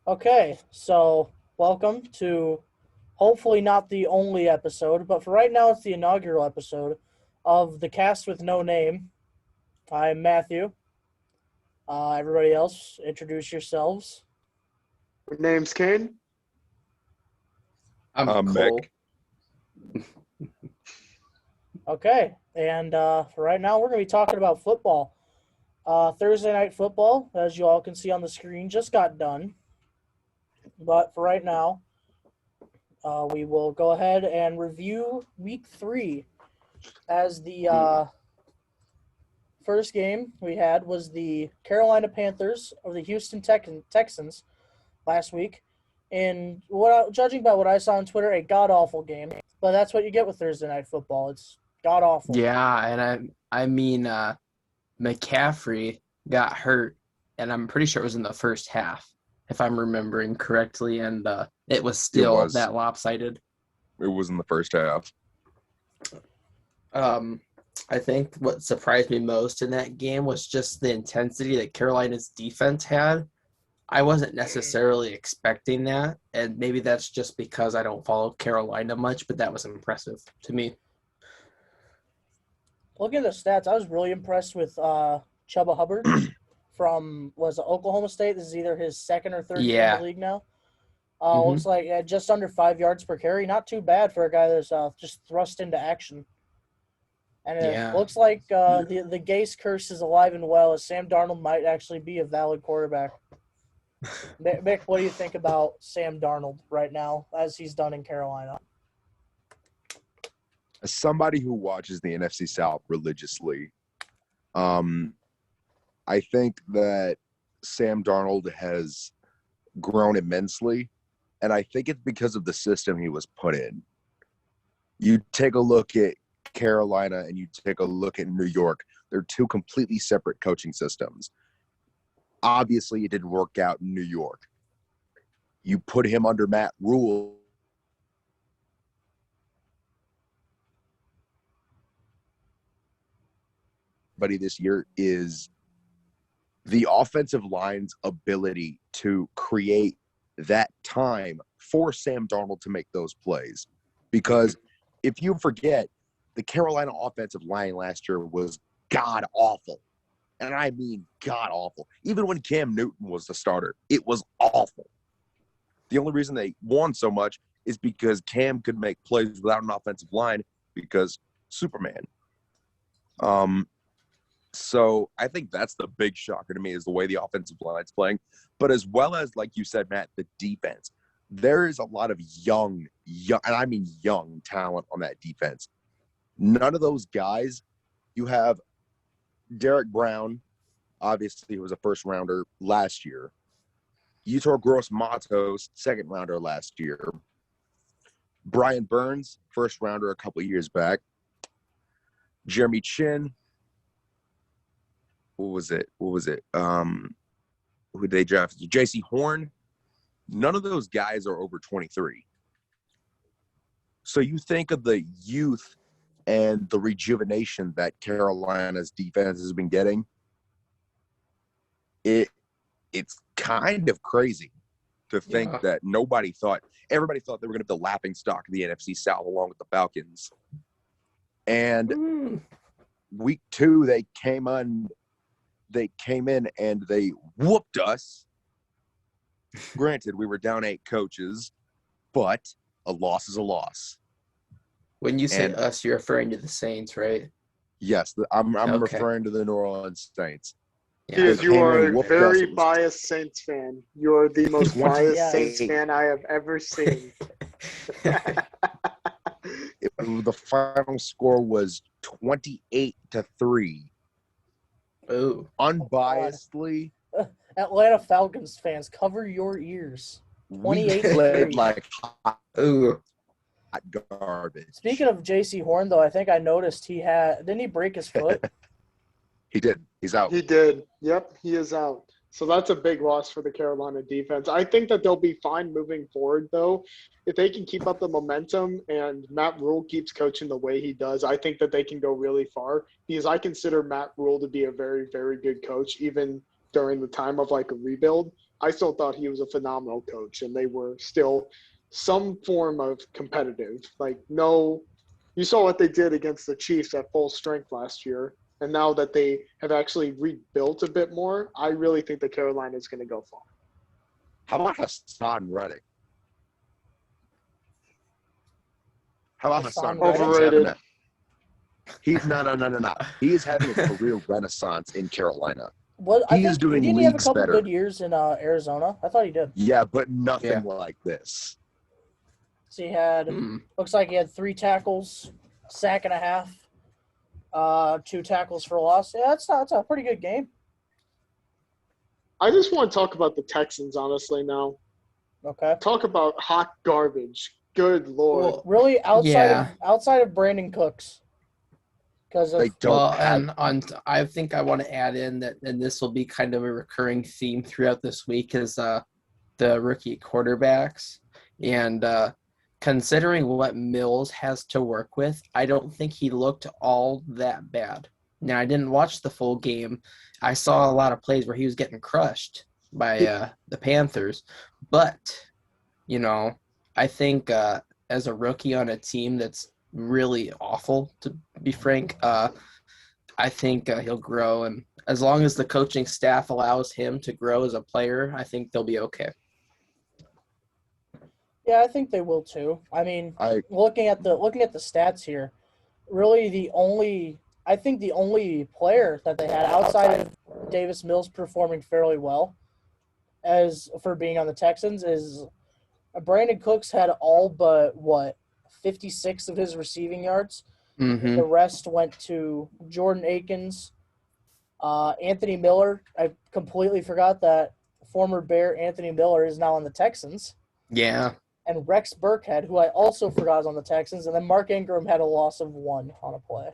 Okay, so welcome to hopefully not the only episode, but for right now it's the inaugural episode of the cast with no name. I'm Matthew. Everybody else, introduce yourselves. My name's Kane. I'm Mick. Cole. Okay, and for right now we're going to be talking about football. Thursday night football, as you all can see on the screen, just got done. But for right now, we will go ahead and review week 3 as the first game we had was the Carolina Panthers of the Houston Texans last week. And judging by what I saw on Twitter, a god-awful game. But that's what you get with Thursday night football. It's god-awful. Yeah, and I mean McCaffrey got hurt, and I'm pretty sure it was in the first half, if I'm remembering correctly, and it was still that lopsided. It was in the first half. I think what surprised me most in that game was just the intensity that Carolina's defense had. I wasn't necessarily expecting that, and maybe that's just because I don't follow Carolina much, but that was impressive to me. Looking at the stats, I was really impressed with Chuba Hubbard from Oklahoma State. This is either his second or third year in the league now. Looks like just under 5 yards per carry. Not too bad for a guy that's just thrust into action. And it looks like the Gase curse is alive and well, as Sam Darnold might actually be a valid quarterback. Mick, what do you think about Sam Darnold right now, as he's done in Carolina? As somebody who watches the NFC South religiously, I think that Sam Darnold has grown immensely, and I think it's because of the system he was put in. You take a look at Carolina and you take a look at New York, they're two completely separate coaching systems. Obviously, it didn't work out in New York. You put him under Matt Rule. Buddy, this year is the offensive line's ability to create that time for Sam Darnold to make those plays. Because if you forget, the Carolina offensive line last year was god-awful. And I mean god-awful. Even when Cam Newton was the starter, it was awful. The only reason they won so much is because Cam could make plays without an offensive line because Superman. So I think that's the big shocker to me is the way the offensive line's playing. But as well as, like you said, Matt, the defense. There is a lot of young, and I mean young talent on that defense. None of those guys, you have Derek Brown, obviously, who was a first-rounder last year. Yetur Gross-Matos, second-rounder last year. Brian Burns, first-rounder a couple of years back. Jeremy Chin. What was it? Who did they draft? J.C. Horn. None of those guys are over 23. So you think of the youth and the rejuvenation that Carolina's defense has been getting, it's kind of crazy to think that everybody thought they were going to be the laughing stock of the NFC South along with the Falcons. And week 2, they came in and they whooped us. Granted, we were down 8 coaches, but a loss is a loss. When you say us, you're referring to the Saints, right? Yes, I'm referring to the New Orleans Saints. Dude, you are a very biased Saints fan. You're the most biased Saints fan I have ever seen. The final score was 28-3. Ooh. Unbiasedly. Atlanta Falcons fans, cover your ears. 28 We played like hot garbage. Speaking of J.C. Horn, though, I think I noticed didn't he break his foot? He did. He's out. He did. Yep, he is out. So that's a big loss for the Carolina defense. I think that they'll be fine moving forward, though. If they can keep up the momentum and Matt Rule keeps coaching the way he does, I think that they can go really far because I consider Matt Rule to be a very, very good coach, even during the time of like a rebuild. I still thought he was a phenomenal coach, and they were still some form of competitive. Like, no, you saw what they did against the Chiefs at full strength last year. And now that they have actually rebuilt a bit more, I really think that Carolina is going to go far. How about Hassan Reddick? How about Hassan Hassan Reddick? Overrated. He's no. He is having a career renaissance in Carolina. What I He is think, doing didn't he have a leagues couple better. good years in Arizona? I thought he did. Yeah, but nothing like this. So he had looks like he had 3 tackles, sack and a half, 2 tackles for loss. Yeah, that's a pretty good game. I just want to talk about the Texans, honestly, now. Okay. Talk about hot garbage. Good Lord. Well, Really Yeah. outside of Brandon Cooks. Because of They don't Well, have. and I think I want to add in that, and this will be kind of a recurring theme throughout this week, is the rookie quarterbacks. And considering what Mills has to work with, I don't think he looked all that bad. Now, I didn't watch the full game. I saw a lot of plays where he was getting crushed by the Panthers. But, I think as a rookie on a team that's really awful, to be frank, I think he'll grow. And as long as the coaching staff allows him to grow as a player, I think they'll be okay. Yeah, I think they will too. I mean, I looking at the stats here, really the only player that they had outside of Davis Mills performing fairly well as for being on the Texans is Brandon Cooks had all but 56 of his receiving yards. Mm-hmm. The rest went to Jordan Akins, Anthony Miller. I completely forgot that former Bear Anthony Miller is now on the Texans. Yeah. And Rex Burkhead, who I also forgot is on the Texans. And then Mark Ingram had a loss of 1 on a play.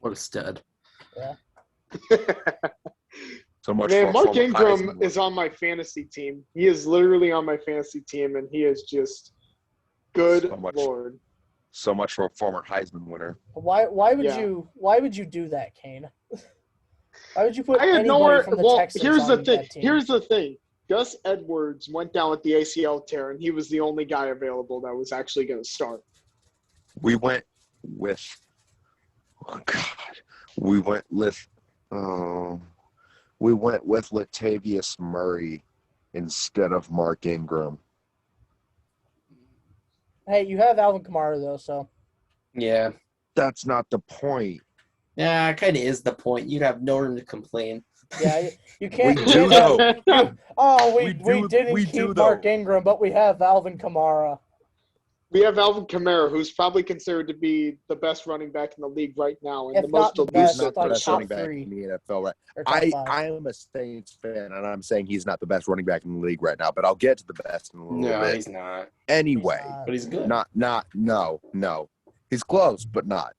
What a stud. Yeah. so much. Man, for Mark former Ingram Heisman is on my fantasy team. He is literally on my fantasy team, and he is just good So much. Lord. So much for a former Heisman winner. Why would Yeah. you do that, Kane? Why would you put I had anybody nowhere. from the Well, Texans here's the on thing. that team? Here's the thing. Gus Edwards went down with the ACL tear, and he was the only guy available that was actually going to start. We went with. Oh God, we went with Latavius Murray instead of Mark Ingram. Hey, you have Alvin Kamara though, so Yeah. That's not the point. Yeah, it kind of is the point. You'd have no room to complain. yeah, you can't. We you do can't though. have- oh, We we do- didn't we do, keep though. Mark Ingram, but we have Alvin Kamara. We have Alvin Kamara, who's probably considered to be the best running back in the league right now, and If the most not the He's best, elusive. not the like best top running back 3 in the NFL. Right? or top 5. I am a Saints fan, and I'm saying he's not the best running back in the league right now. But I'll get to the best in a little bit. he's not. Anyway, But he's good. no. He's close, but not.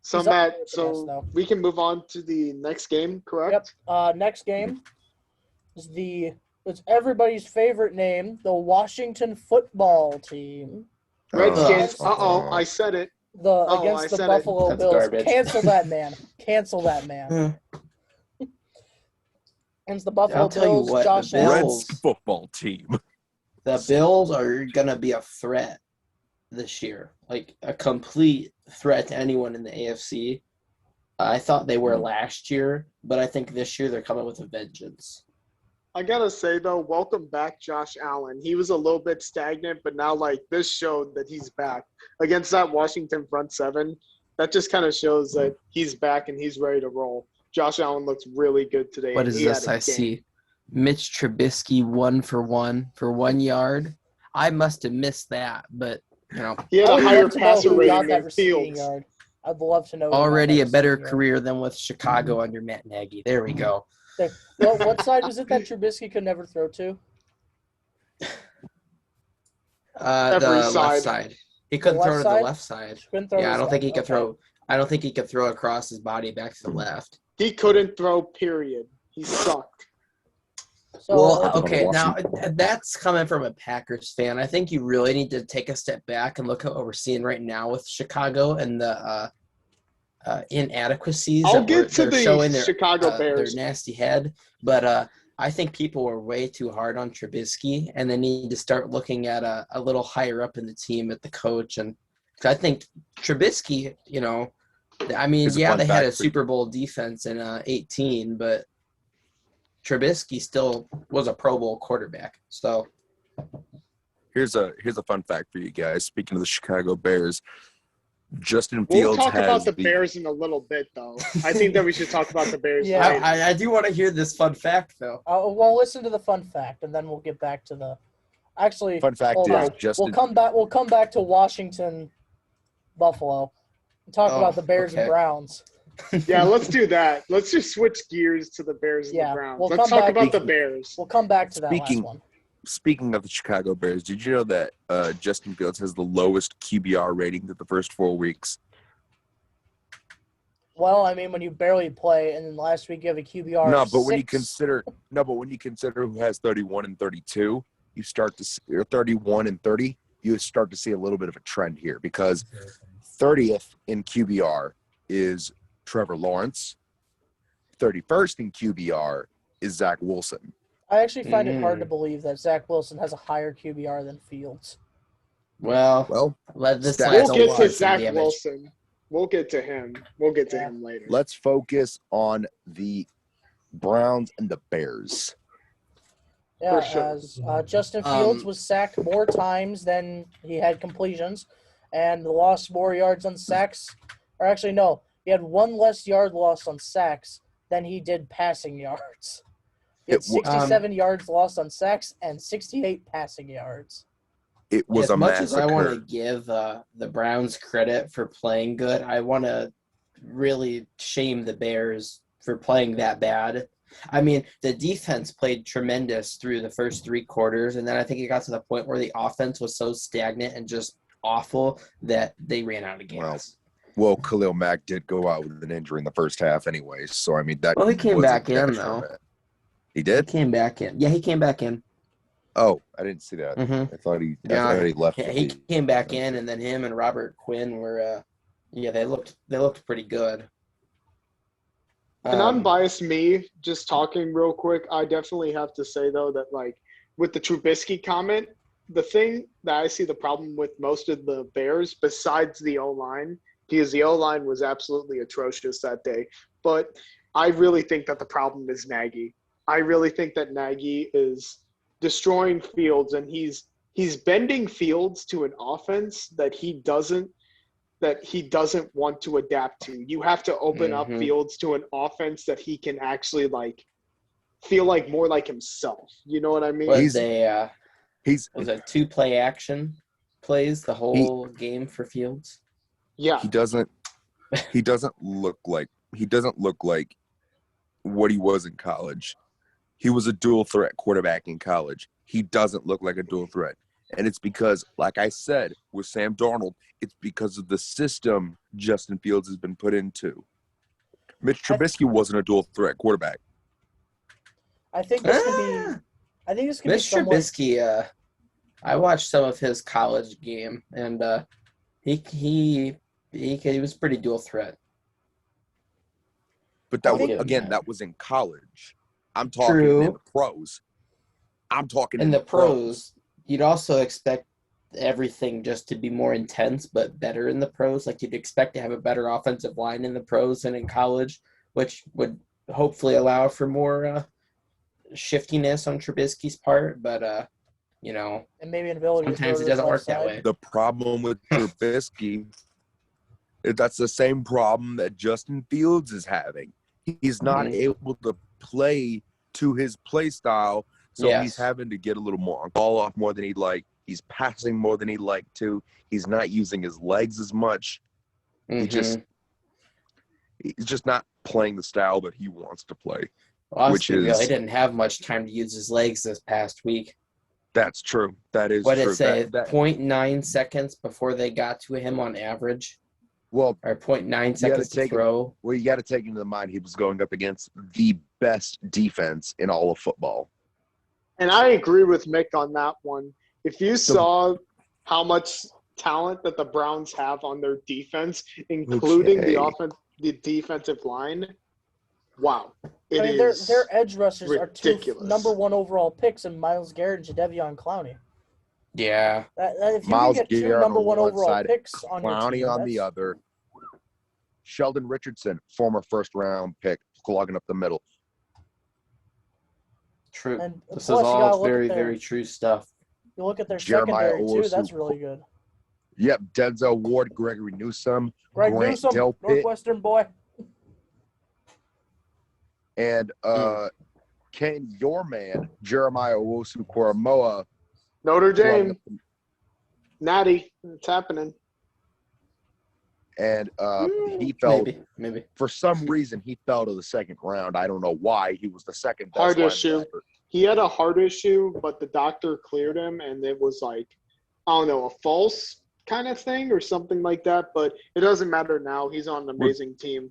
So, He's up Matt, there with the so best, though. we can move on to the next game, correct? Yep. Next game is it's everybody's favorite name, the Washington Football Team. Redskins. Uh-oh. I said it. Against I the said it. Buffalo That's Bills. garbage. Cancel that man. Cancel that man. Against the Buffalo I'll tell you Bills, what, Josh the Allen. Bills- football team. The Bills are going to be a threat this year, like a complete threat to anyone in the AFC. I thought they were last year, but I think this year they're coming with a vengeance. I gotta say though, welcome back, Josh Allen. He was a little bit stagnant, but now this showed that he's back against that Washington front seven. That just kind of shows that he's back and he's ready to roll. Josh Allen looks really good today. What and is he had this a I game. see? Mitch Trubisky 1 for 1 yard. I must have missed that, but He had I a would higher love to know passer who got rating that than receiving Fields. yard. I'd love to know. who got already that a better receiving yard. career than with Chicago under Matt Nagy. There we go. What side was it that Trubisky could never throw to? Every The side. left side. He couldn't left throw to side? the left side. Couldn't throw Yeah, to I don't the think he side. could Okay. throw. I don't think he could throw across his body back to the left. He couldn't throw, period. He sucked. So Well, okay, now that's coming from a Packers fan. I think you really need to take a step back and look at what we're seeing right now with Chicago and the inadequacies I'll that get to they're the showing Chicago their Bears. nasty head. But I think people were way too hard on Trubisky, and they need to start looking at a little higher up in the team at the coach. And I think Trubisky, I mean, Here's a yeah, fun they had fact a for you. Super Bowl defense in 18, but Trubisky still was a Pro Bowl quarterback. So Here's a fun fact for you guys. Speaking of the Chicago Bears, Justin We'll Fields talk has about the Bears in a little bit, though. I think that we should talk about the Bears Yeah. later. I do want to hear this fun fact, though. Well, listen to the fun fact, and then we'll get back to the. Actually, Fun fact hold is on. Justin. We'll come back. We'll come back to Washington, Buffalo, and talk Oh, about the Bears okay. and Browns. Yeah, let's do that. Let's just switch gears to the Bears and Yeah, the Browns. we'll Let's come talk back- about the Bears. We'll come back to that Speaking- last one. Speaking of the Chicago Bears, did you know that Justin Fields has the lowest QBR rating through the first 4 weeks? Well, I mean, when you barely play, and then last week you have a QBR. No, of but when you 6. consider who has 31 and 32, you start to see, or 31 and 30, you start to see a little bit of a trend here because 30th in QBR is Trevor Lawrence. 31st in QBR is Zach Wilson. I actually find it hard to believe that Zach Wilson has a higher QBR than Fields. Well, Well, this Stats last We'll get one to some Zach damage. Wilson. We'll get to him. We'll get to him later. let's focus on the Browns and the Bears. Yeah, For sure. as Justin Fields Um, was sacked more times than he had completions, and lost more yards on sacks. Or actually, no, he had one less yard lost on sacks than he did passing yards. He had It wa- 67 yards lost on sacks and 68 passing yards. It was As a much as I want to massacre. give the Browns credit for playing good, I want to really shame the Bears for playing that bad. I mean, the defense played tremendous through the first 3 quarters, and then I think it got to the point where the offense was so stagnant and just awful that they ran out of gas. Well, Khalil Mack did go out with an injury in the first half anyway, so I mean that. Well, he came was a back in, detriment. He He did? came back in. Yeah, he came back in. Oh, I didn't see that. Mm-hmm. I thought he Yeah. left. Yeah, the he league. came back in, and then him and Robert Quinn were, they looked pretty good. An unbiased me, just talking real quick, I definitely have to say, though, that, like, with the Trubisky comment, the thing that I see the problem with most of the Bears, besides the O-line, because the O-line was absolutely atrocious that day, but I really think that the problem is Nagy. I really think that Nagy is destroying Fields, and he's bending Fields to an offense that he doesn't want to adapt to. You have to open up Mhm. Fields to an offense that he can actually like feel like more like himself. You know what I mean? Was a He's was a 2-play action plays the whole game for Fields. Yeah. he doesn't look like what he was in college. He was a dual threat quarterback in college. He doesn't look like a dual threat. And it's because, like I said, with Sam Darnold, it's because of the system Justin Fields has been put into. Mitch Trubisky wasn't a dual threat quarterback. I think this could be. I think this could be Mitch somewhat. Trubisky, I watched some of his college game, and he was pretty dual threat. But that I was, think- again, that was in college. I'm talking True. in the pros. I'm talking In the pros, you'd also expect everything just to be more intense, but better in the pros. Like you'd expect to have a better offensive line in the pros than in college, which would hopefully allow for more shiftiness on Trubisky's part. But And maybe an ability to sometimes throw it to his doesn't left work that side. way. The problem with Trubisky, that's the same problem that Justin Fields is having. He's not Mhm. able to play to his play style, so Yes. he's having to get a little more ball off more than he'd like. He's passing more than he'd like to. He's not using his legs as much. Mhm. He's just not playing the style that he wants to play. Well, which he is- didn't have much time to use his legs this past week. That's true. That is What did true. it say? That- 0.9 seconds before they got to him on average. Well, or 0.9 gotta seconds to take it- throw. well, you got to take into mind he was going up against the best defense in all of football. And I agree with Mick on that one. If you saw how much talent that the Browns have on their defense, including Okay. the defensive line, wow. It I mean, is their edge rushers are two ridiculous. number one overall picks in Miles Garrett and Jadeveon Clowney. Yeah. If you Miles can get two Garrett number on one one overall side, picks on your Clowney team, on the that's- other. Sheldon Richardson, former first-round pick, clogging up the middle. True. And This is plus, you gotta all look very, at their, very true stuff. you look at their Jeremiah secondary too. That's Owusu. really good. Yep, Denzel Ward, Gregory Newsome, Greg Grant Newsome, Delpit, Northwestern boy. and can your man Jeremiah Owusu-Koramoah Notre clogging Dame, up the- Natty, it's happening. and he fell Maybe. for some reason he fell to the second round. I don't know why. He was the second best Heart issue. linebacker. He had a heart issue, but the doctor cleared him, and it was like, I don't know, a false kind of thing or something like that. But it doesn't matter now. He's on an amazing team.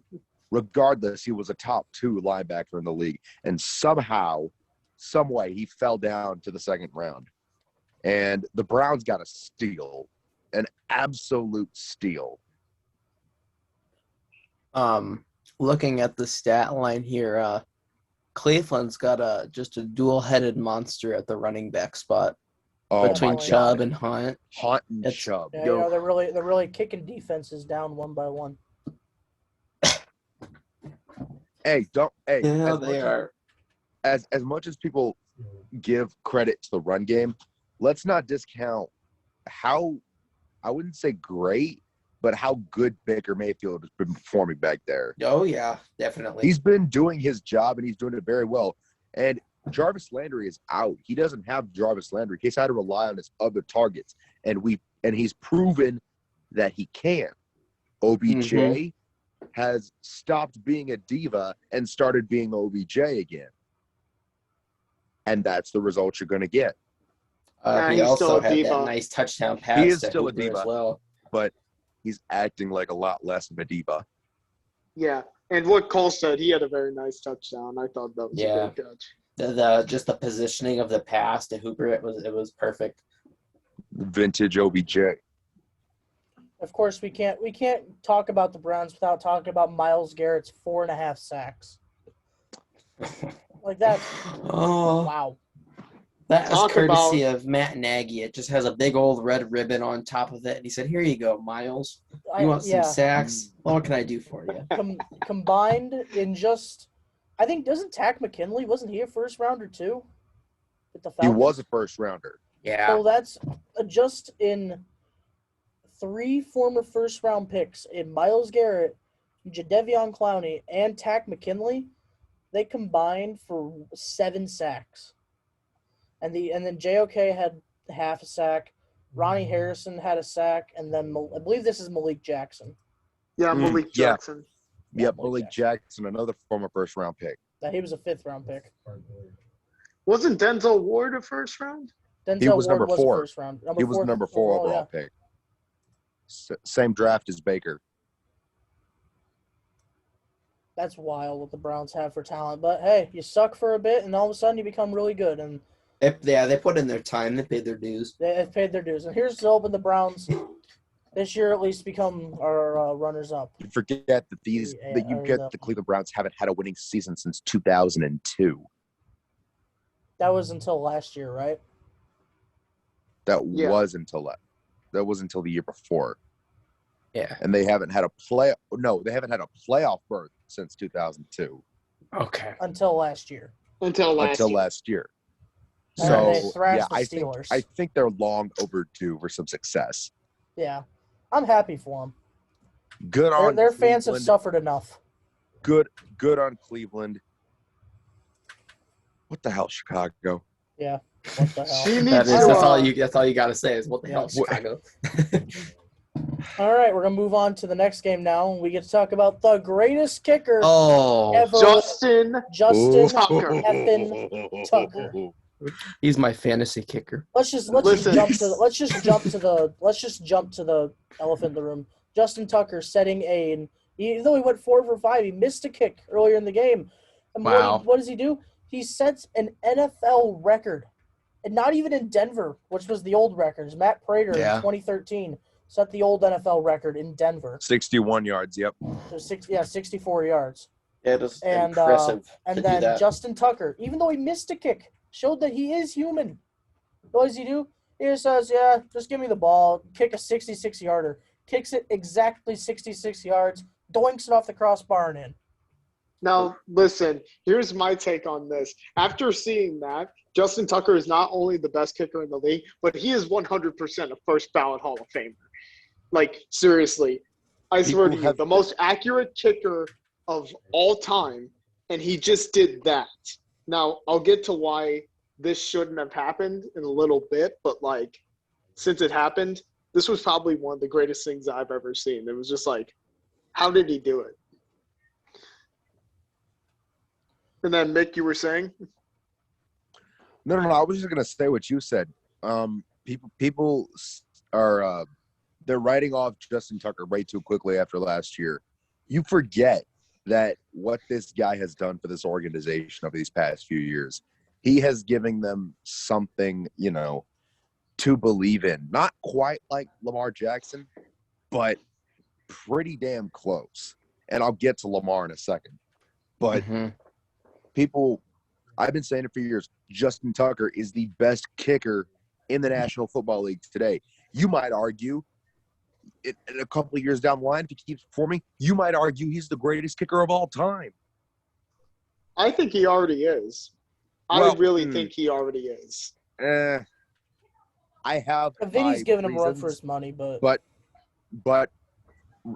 Regardless, he was a top 2 linebacker in the league, and somehow, some way, he fell down to the second round. And the Browns got a steal, an absolute steal. Looking at the stat line here, Cleveland's got just a dual-headed monster at the running back spot Oh between my God. Chubb and Hunt. Hunt and It's- Chubb. Yeah, Yo. they're really kicking defenses down one by one. Hey, Yeah, as they much are. as much as people give credit to the run game, let's not discount how, I wouldn't say great, but how good Baker Mayfield has been performing back there. Oh yeah, definitely. He's been doing his job and he's doing it very well. And Jarvis Landry is out. He doesn't have Jarvis Landry. He's had to rely on his other targets, and he's proven that he can. OBJ has stopped being a diva and started being OBJ again. And that's the result you're going to get. He he's still also a had diva. that nice touchdown pass. is to still a Hooper diva. as well. But he's acting like a lot less of a diva. Yeah. And what Cole said, he had a very nice touchdown. I thought that was Yeah. a great catch. The just the positioning of the pass to Hooper, it was perfect. Vintage OBJ. Of course, we can't talk about the Browns without talking about Miles Garrett's 4.5 sacks. Like that. Oh, Wow. that was Talk courtesy of Matt Nagy. It just has a big old red ribbon on top of it, and he said, "Here you go, Miles. You want some sacks? Well, what can I do for you?" Combined in just, I think, doesn't Tack McKinley, wasn't he a first rounder too? With the He Falcons? was a first rounder. Yeah, So that's just in 3 former first round picks in Miles Garrett, Jadeveon Clowney, and Tack McKinley. They combined for 7 sacks. And then JOK had half a sack. Ronnie Harrison had a sack, and then I believe this is Malik Jackson. Yeah, Malik yeah. Jackson. Yep, Malik Malik Jackson, another former first round pick. That he was a 5th round pick. Wasn't Denzel Ward a first round? Denzel was Ward number was a 4. first round. He was the number 4 overall pick. Same draft as Baker. That's wild what the Browns have for talent. But hey, you suck for a bit, and all of a sudden you become really good, and they put in their time. They paid their dues. they have paid their dues. And here's to hoping the Browns this year at least become our runners-up. You forget that the Cleveland Browns haven't had a winning season since 2002. That was until last year, right? That Yeah. was until the year before. Yeah. And they haven't had a playoff berth since 2002. Okay. Until last year. Until last year. And So they thrashed the I Steelers. think they're long overdue for some success. Yeah. I'm happy for them. Good on Their fans have Cleveland. suffered enough. Good on Cleveland. What the hell, Chicago? Yeah. What the She hell? needs That's to, all you gotta say is what the hell, Yeah. Chicago. All right, we're going to move on to the next game now. We get to talk about the greatest kicker Oh, ever, Justin Justin Tucker. effing Tucker. he's my fantasy kicker. Let's just Listen. jump to the elephant in the room. Justin Tucker setting even though he went 4 for 5, he missed a kick earlier in the game. And Wow. what does he do? He sets an NFL record. And not even in Denver, which was the old records. Matt Prater Yeah. in 2013 set the old NFL record in Denver. 61 yards. Yep. So 64 yards. It is And, impressive And to do then that. Justin Tucker, even though he missed a kick, showed that he is human. What does he do? He just says, yeah, just give me the ball, kick a 66-yarder. Kicks it exactly 66 yards, doinks it off the crossbar and in. Now, listen, here's my take on this. After seeing that, Justin Tucker is not only the best kicker in the league, but he is 100% a first ballot Hall of Famer. Like, seriously, I swear to you, the most accurate kicker of all time, and he just did that. Now, I'll get to why this shouldn't have happened in a little bit, but, like, since it happened, this was probably one of the greatest things I've ever seen. It was just like, how did he do it? And then, Mick, you were saying? No. I was just gonna say what you said. People are they're writing off Justin Tucker way too quickly after last year. You forget that what this guy has done for this organization over these past few years. He has given them something, to believe in. Not quite like Lamar Jackson, but pretty damn close. And I'll get to Lamar in a second. But I've been saying it for years, Justin Tucker is the best kicker in the National Football League today. You might argue, in a couple of years down the line, if he keeps performing, you might argue he's the greatest kicker of all time. I think he already is. I really think he already is. I have Vinny's giving him a run reasons, for his money, but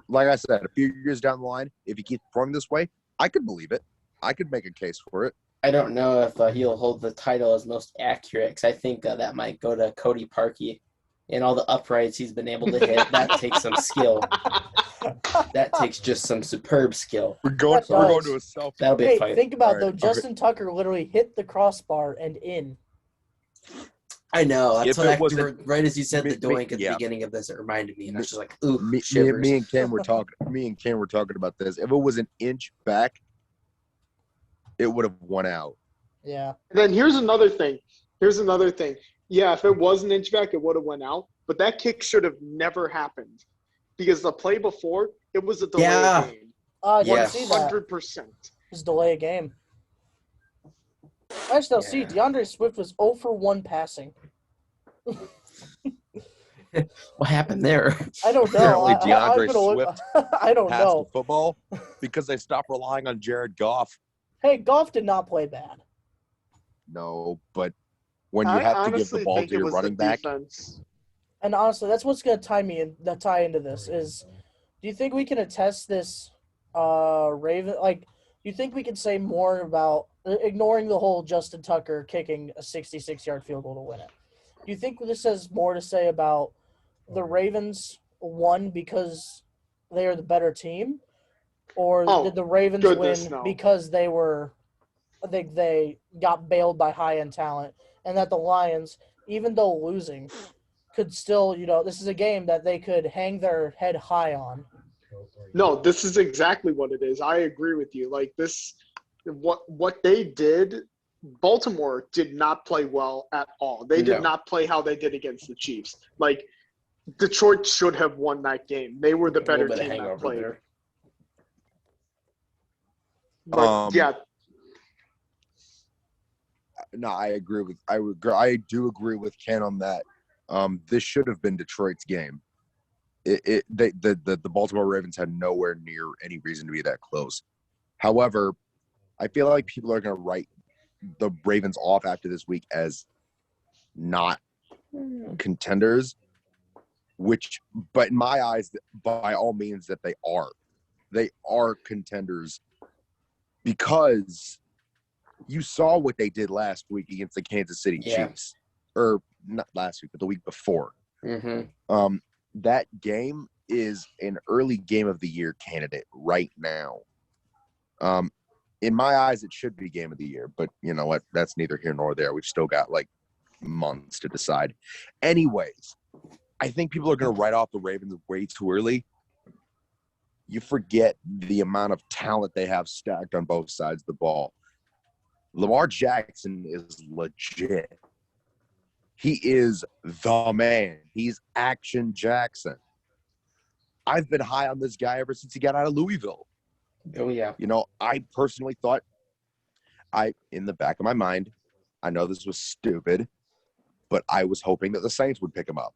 like I said, a few years down the line, if he keeps performing this way, I could believe it. I could make a case for it. I don't know if he'll hold the title as most accurate, because I think that might go to Cody Parkey and all the uprights he's been able to hit. That takes some skill. That takes just some superb skill. We're going to a self. That'll be a fight. Think about All though, right, Justin Tucker literally hit the crossbar and in. I know. That's If what it wasn't- right as you said the me- doink at the yeah. beginning of this, it reminded me, and I was just like, ooh, Me shivers. and Ken were talking. Me and Ken were talking about this. If it was an inch back, it would have won out. Yeah. And then here's another thing. Yeah, if it was an inch back, it would have went out. But that kick should have never happened. Because the play before, it was a delay game. I didn't Yes. see that. 100%. Just delay a game. Actually, see, DeAndre Swift was 0 for 1 passing. What happened there? I don't know. Apparently I've DeAndre been Swift I don't Passed know. the football because they stopped relying on Jared Goff. Hey, Goff did not play bad. No, but when you I have to give honestly the ball think to it your was running the back, defense. And honestly, that's what's going to tie into this is, do you think we can attest this Raven? Like, do you think we can say more about ignoring the whole Justin Tucker kicking a 66-yard field goal to win it? Do you think this has more to say about the Ravens won because they are the better team, or did the Ravens win because they got bailed by high-end talent, and that the Lions, even though losing, could still, this is a game that they could hang their head high on? No, this is exactly what it is. I agree with you. Like this, what they did, Baltimore did not play well at all. They did not play how they did against the Chiefs. Like Detroit should have won that game. They were the better team that played. There. But, yeah. No, I do agree with Ken on that. This should have been Detroit's game. The Baltimore Ravens had nowhere near any reason to be that close. However, I feel like people are going to write the Ravens off after this week as not contenders, but in my eyes, by all means, that they are. They are contenders because you saw what they did last week against the Kansas City Chiefs. Or not last week, but the week before. Mm-hmm. That game is an early game of the year candidate right now. In my eyes, it should be game of the year, but you know what? That's neither here nor there. We've still got like months to decide. Anyways, I think people are going to write off the Ravens way too early you forget the amount of talent they have stacked on both sides of the ball. Lamar Jackson is legit. He is the man. He's Action Jackson. I've been high on this guy ever since he got out of Louisville. Oh yeah. You know, I personally thought, in the back of my mind, I know this was stupid, but I was hoping that the Saints would pick him up.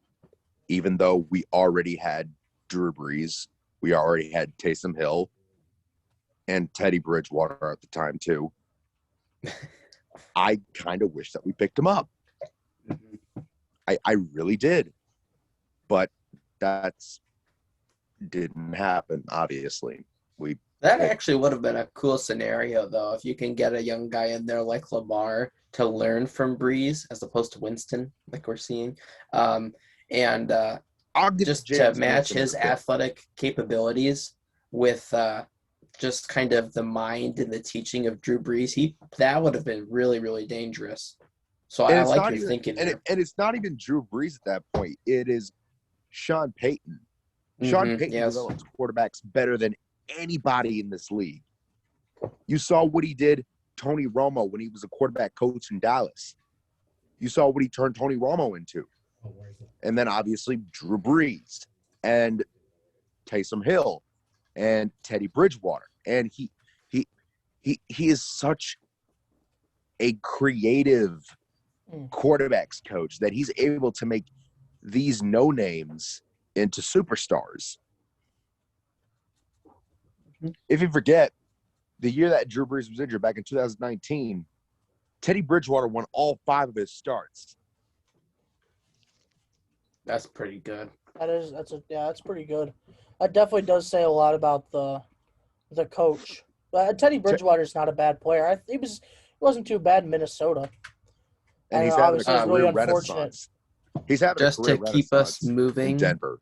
Even though we already had Drew Brees, we already had Taysom Hill, and Teddy Bridgewater at the time too. I kind of wish that we picked him up. I really did. But that's didn't happen, obviously. That actually would have been a cool scenario, though, if you can get a young guy in there like Lamar to learn from Breeze as opposed to Winston, like we're seeing, and just to match his athletic capabilities with just kind of the mind and the teaching of Drew Brees. That would have been really, really dangerous. So I like your thinking. And it's not even Drew Brees at that point. It is Sean Payton. Sean Payton develops quarterbacks better than anybody in this league. You saw what he did Tony Romo when he was a quarterback coach in Dallas. You saw what he turned Tony Romo into. And then obviously Drew Brees and Taysom Hill and Teddy Bridgewater. And he is such a creative quarterbacks coach that he's able to make these no names into superstars. If you forget, the year that Drew Brees was injured back in 2019, Teddy Bridgewater won all 5 of his starts. That's pretty good. That's pretty good. That definitely does say a lot about the coach. But Teddy Bridgewater's not a bad player. He wasn't too bad in Minnesota. And he's having a really career unfortunate. renaissance. He's having Just a career to keep us renaissance moving, in Denver.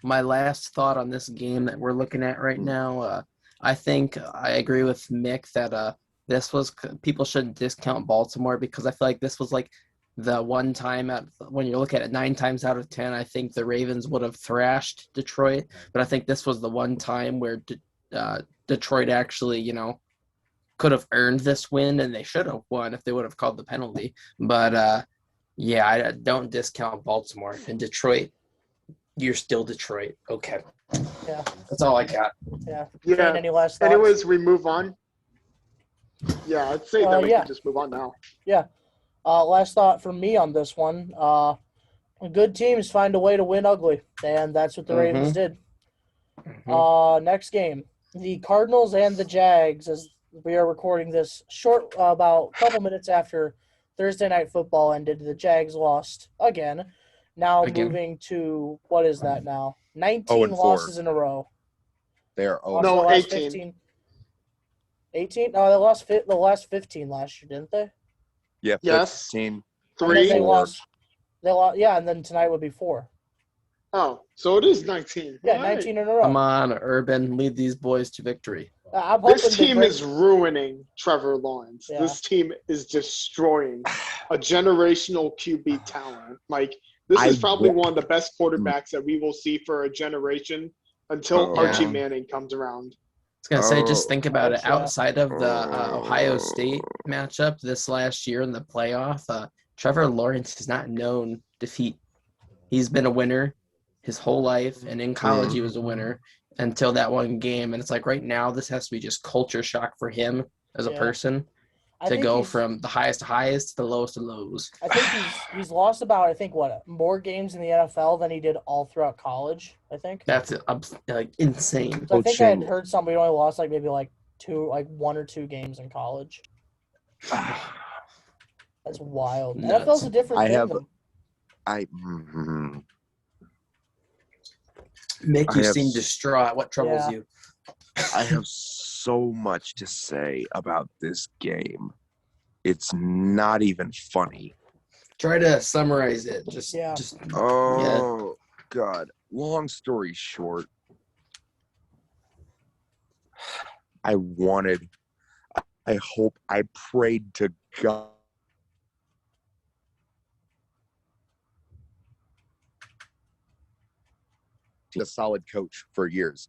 My last thought on this game that we're looking at right now, I think I agree with Mick that people shouldn't discount Baltimore, because I feel like this was like the one time when you look at it 9 times out of 10, I think the Ravens would have thrashed Detroit, but I think this was the one time where Detroit actually, could have earned this win, and they should have won if they would have called the penalty. But I don't discount Baltimore. And Detroit, you're still Detroit. Okay. Yeah. That's all I got. Yeah. Yeah. Any last thoughts? Anyways, we move on. Yeah, I'd say that we yeah. can just move on now. Yeah. Last thought from me on this one. Good teams find a way to win ugly, and that's what the Ravens did. Next game, the Cardinals and the Jags, as we are recording this about a couple minutes after Thursday Night Football ended. The Jags lost again. Now moving to, what is that now? 19 losses in a row. They're 18. 18? No, they lost the last 15 last year, didn't they? Yeah, Yes. 15. 3. They lost, yeah, and then tonight would be 4. Oh, so it is 19. Yeah, All 19 right. in a row. Come on, Urban, lead these boys to victory. I'm hoping This team is ruining Trevor Lawrence. Yeah. This team is destroying a generational QB talent. Like, this is probably one of the best quarterbacks that we will see for a generation until Archie Manning comes around. I was going to say, just think about it. Yeah. Outside of the Ohio State matchup this last year in the playoff, Trevor Lawrence has not known defeat. He's been a winner his whole life, and in college he was a winner until that one game. And it's like right now this has to be just culture shock for him as a person to go from the highest to highest to the lowest to lows. I think he's lost about, more games in the NFL than he did all throughout college, I think. That's like insane. So I think I had heard somebody only lost maybe 1 or 2 games in college. That's wild. NFL's a different kingdom. Mick, you seem distraught. What troubles you? I have so much to say about this game. It's not even funny. Try to summarize it. God. Long story short, I prayed to God a solid coach for years.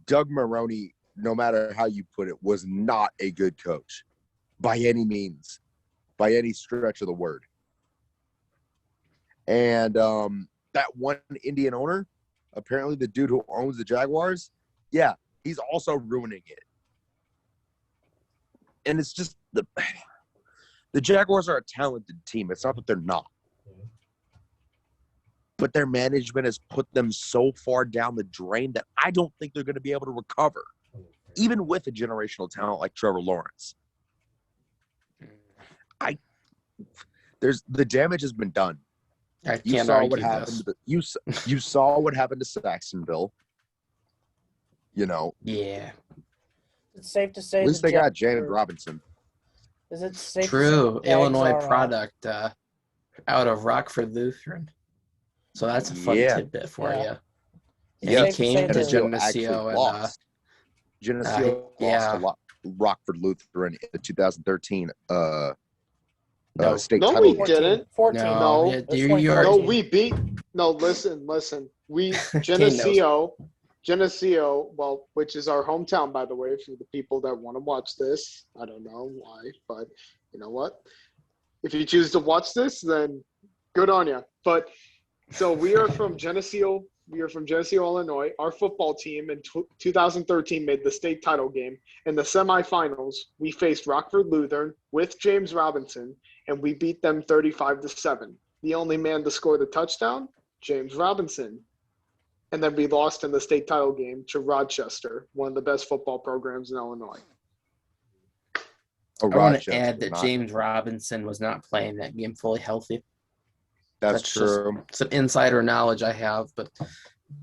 Doug Maroney, no matter how you put it, was not a good coach by any means, by any stretch of the word. And that one Indian owner, apparently the dude who owns the Jaguars, yeah, he's also ruining it. And it's just the Jaguars are a talented team. It's not that they're not. But their management has put them so far down the drain that I don't think they're going to be able to recover, even with a generational talent like Trevor Lawrence. The damage has been done. I You can't saw argue what happened. this. You saw what happened to Saxonville. You know, Is it safe to say at least the they got Jags Janet are- Robinson. Is it safe to True. say the Jags Illinois are, product out of Rockford Lutheran. So that's a fun Yeah. tidbit for Yeah. you. Is And it he safe to came say to that- Geneseo and Geneseo yeah. lost a Rockford Lutheran in the 2013 No. state No, title we game. didn't. 14. No. yeah, It's you 2014. are- No, we beat. No, listen. We Geneseo, well, which is our hometown, by the way, for the people that want to watch this. I don't know why, but you know what? If you choose to watch this, then good on you. But so we are from Geneseo. We are from Geneseo, Illinois. Our football team in 2013 made the state title game. In the semifinals, we faced Rockford Lutheran with James Robinson, and we beat them 35-7. The only man to score the touchdown, James Robinson. And then we lost in the state title game to Rochester, one of the best football programs in Illinois. I want to Rochester, add that not- James Robinson was not playing that game fully healthy. That's just true. some insider knowledge I have, but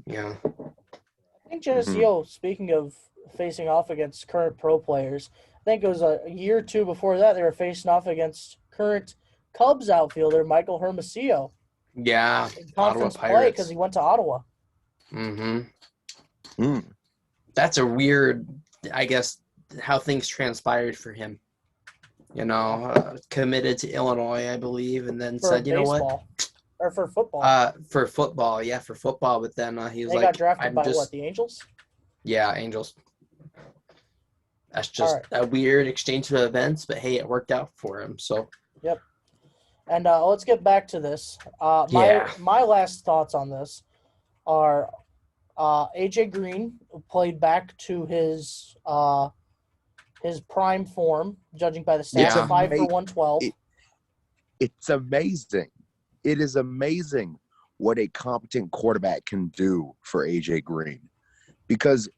yeah. I think Geneseo, speaking of facing off against current pro players, I think it was a year or two before that they were facing off against current Cubs outfielder Michael Hermosillo Yeah. in Ottawa conference play Pirates. because he went to Ottawa. Mm-hmm. Mm. That's a weird, I guess, how things transpired for him. Committed to Illinois, I believe, and then For said, you know what? baseball. Or for football. For football. But then he was they like, got drafted I'm by just, what, the Angels? yeah, Angels. That's just All a weird exchange of events, but hey, it worked out for him. So And let's get back to this. Yeah. My last thoughts on this are AJ Green played back to his prime form, judging by the stats, Yeah. 5 for 112. It's amazing. It is amazing what a competent quarterback can do for AJ Green, because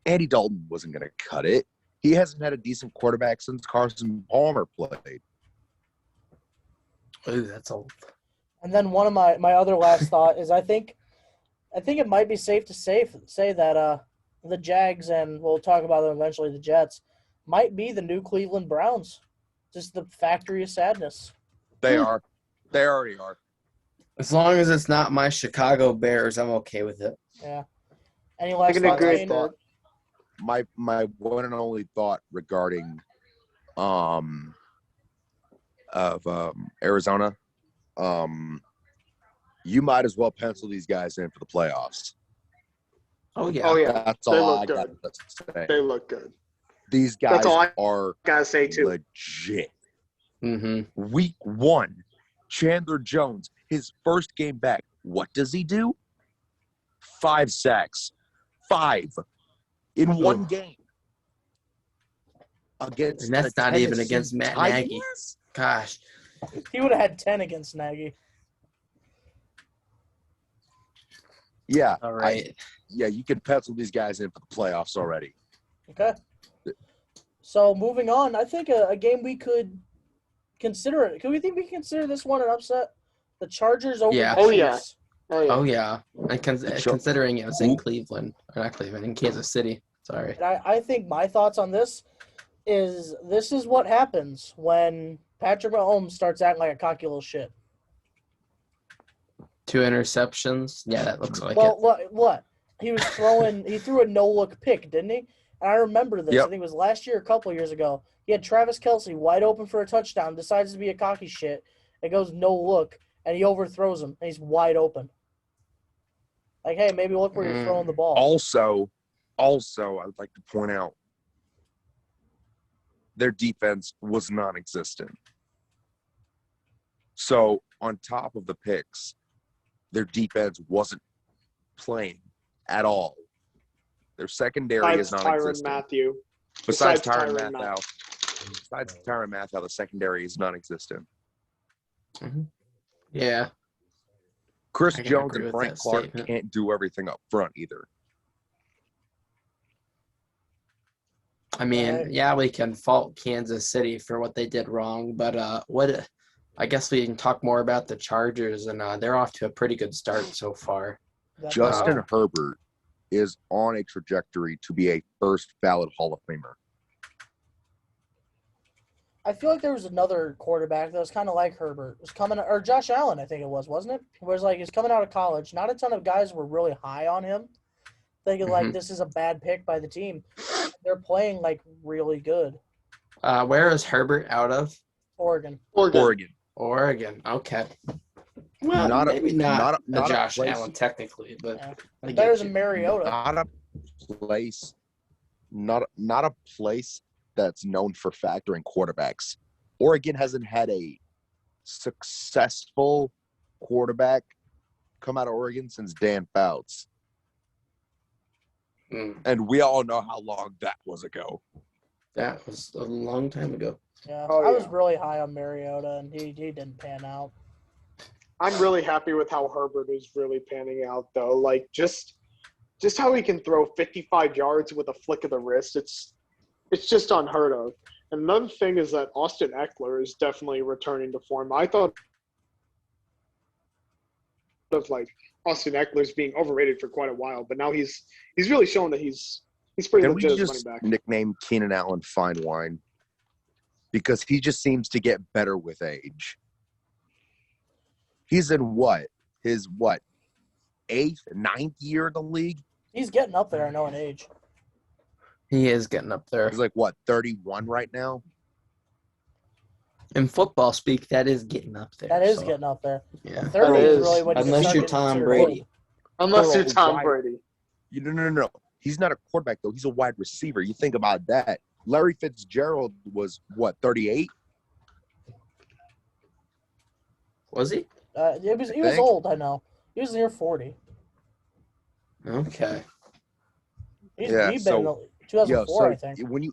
Andy Dalton wasn't going to cut it. He hasn't had a decent quarterback since Carson Palmer played. ooh, that's old. And then one of my other last thought is I think it might be safe to say that the Jags, and we'll talk about them eventually, the Jets, might be the new Cleveland Browns. Just the factory of sadness. They are. They already are. As long as it's not my Chicago Bears, I'm okay with it. Yeah. Any last can thoughts, agree Shane? with that. My one and only thought regarding Arizona, you might as well pencil these guys in for the playoffs. Oh yeah. Oh, yeah. That's They all look I got good. to say. They look good. These guys That's all I are gotta say, too. legit. Mm-hmm. Week 1, Chandler Jones, his first game back. What does he do? 5 sacks. 5 in one Ooh. game. Against And that's the not even Tennessee against Matt Titans? Nagy. Gosh. He would have had 10 against Nagy. Yeah. All right. Yeah, you can pencil these guys in for the playoffs already. Okay. So moving on, I think a game we could consider it. Could we think we consider this one an upset? The Chargers over Yeah. the Oh, yeah. Chiefs. Oh, yeah. Oh yeah. And Sure. considering it was in Cleveland, or not Cleveland, in Kansas City. Sorry. And I think my thoughts on this is what happens when Patrick Mahomes starts acting like a cocky little shit. 2 interceptions. Yeah, that looks like Well, it. what? He was throwing. He threw a no-look pick, didn't he? And I remember this. Yep. I think it was last year, a couple of years ago. He had Travis Kelce wide open for a touchdown. Decides to be a cocky shit. It goes no look, and he overthrows him, and he's wide open. Like, hey, maybe look where you're throwing the ball. Also, Also, I would like to point out their defense was non-existent. So on top of the picks, their defense wasn't playing at all. Their secondary is Besides Tyrann non-existent. Mathieu. Besides Tyrann Tyrann Mathieu. Mathieu, the secondary is non-existent. Yeah. Chris I can Jones agree and with Frank that Clark statement. can't do everything up front either. I mean, Right. yeah, we can fault Kansas City for what they did wrong, but I guess we can talk more about the Chargers, and they're off to a pretty good start so far. That Justin they are. Herbert is on a trajectory to be a first ballot Hall of Famer. I feel like there was another quarterback that was kind of like Herbert. It was coming, or Josh Allen, I think it was, wasn't it? It was like he's coming out of college. Not a ton of guys were really high on him, thinking like Mhm. this is a bad pick by the team. They're playing like really good. Where is Herbert out of? Oregon. Oregon. Oregon. Okay. Well, Not a- maybe not, not a Josh place- Allen technically, but Yeah. I get Better you. than Mariota. Not a place, not a place that's known for factoring quarterbacks. Oregon hasn't had a successful quarterback come out of Oregon since Dan Fouts. Mm, And we all know how long that was ago. that was a long time ago. Yeah, Oh, I was yeah. really high on Mariota, and he didn't pan out. I'm really happy with how Herbert is really panning out, though. Like just how he can throw 55 yards with a flick of the wrist. It's just unheard of. And another thing is that Austin Eckler is definitely returning to form. I thought of like Austin Eckler's being overrated for quite a while, but now he's really shown that he's pretty Can we legit as just running back. nickname Keenan Allen Fine Wine? Because he just seems to get better with age. He's in his 8th, 9th year in the league? He's getting up there, I know, in age. He is getting up there. He's like 31 right now? In football speak, that is getting up there. That is so, getting up there. Yeah. 30 That is is. really when you Unless start you're getting Tom considered Brady. old. Unless you're Oh, Tom right. Brady. No. He's not a quarterback, though. He's a wide receiver. You think about that. Larry Fitzgerald was, 38? Was he? He was think. old, I know. He was near 40. Okay. He's Yeah, been so- in the 2004, I think. when you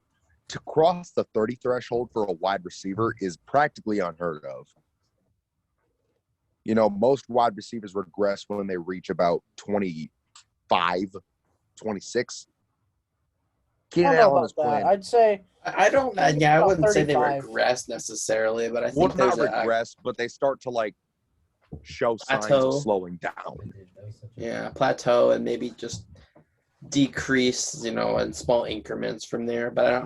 to cross the 30 threshold for a wide receiver is practically unheard of. You know, most wide receivers regress when they reach about 25, 26. I Keenan don't know Allen about is that. playing. I'd say I don't. Yeah, I About wouldn't say they 35. regress necessarily, but I Well, think there's not a regress, but they start to like show signs Plateau. of slowing down. plateau and maybe just decrease, in small increments from there. But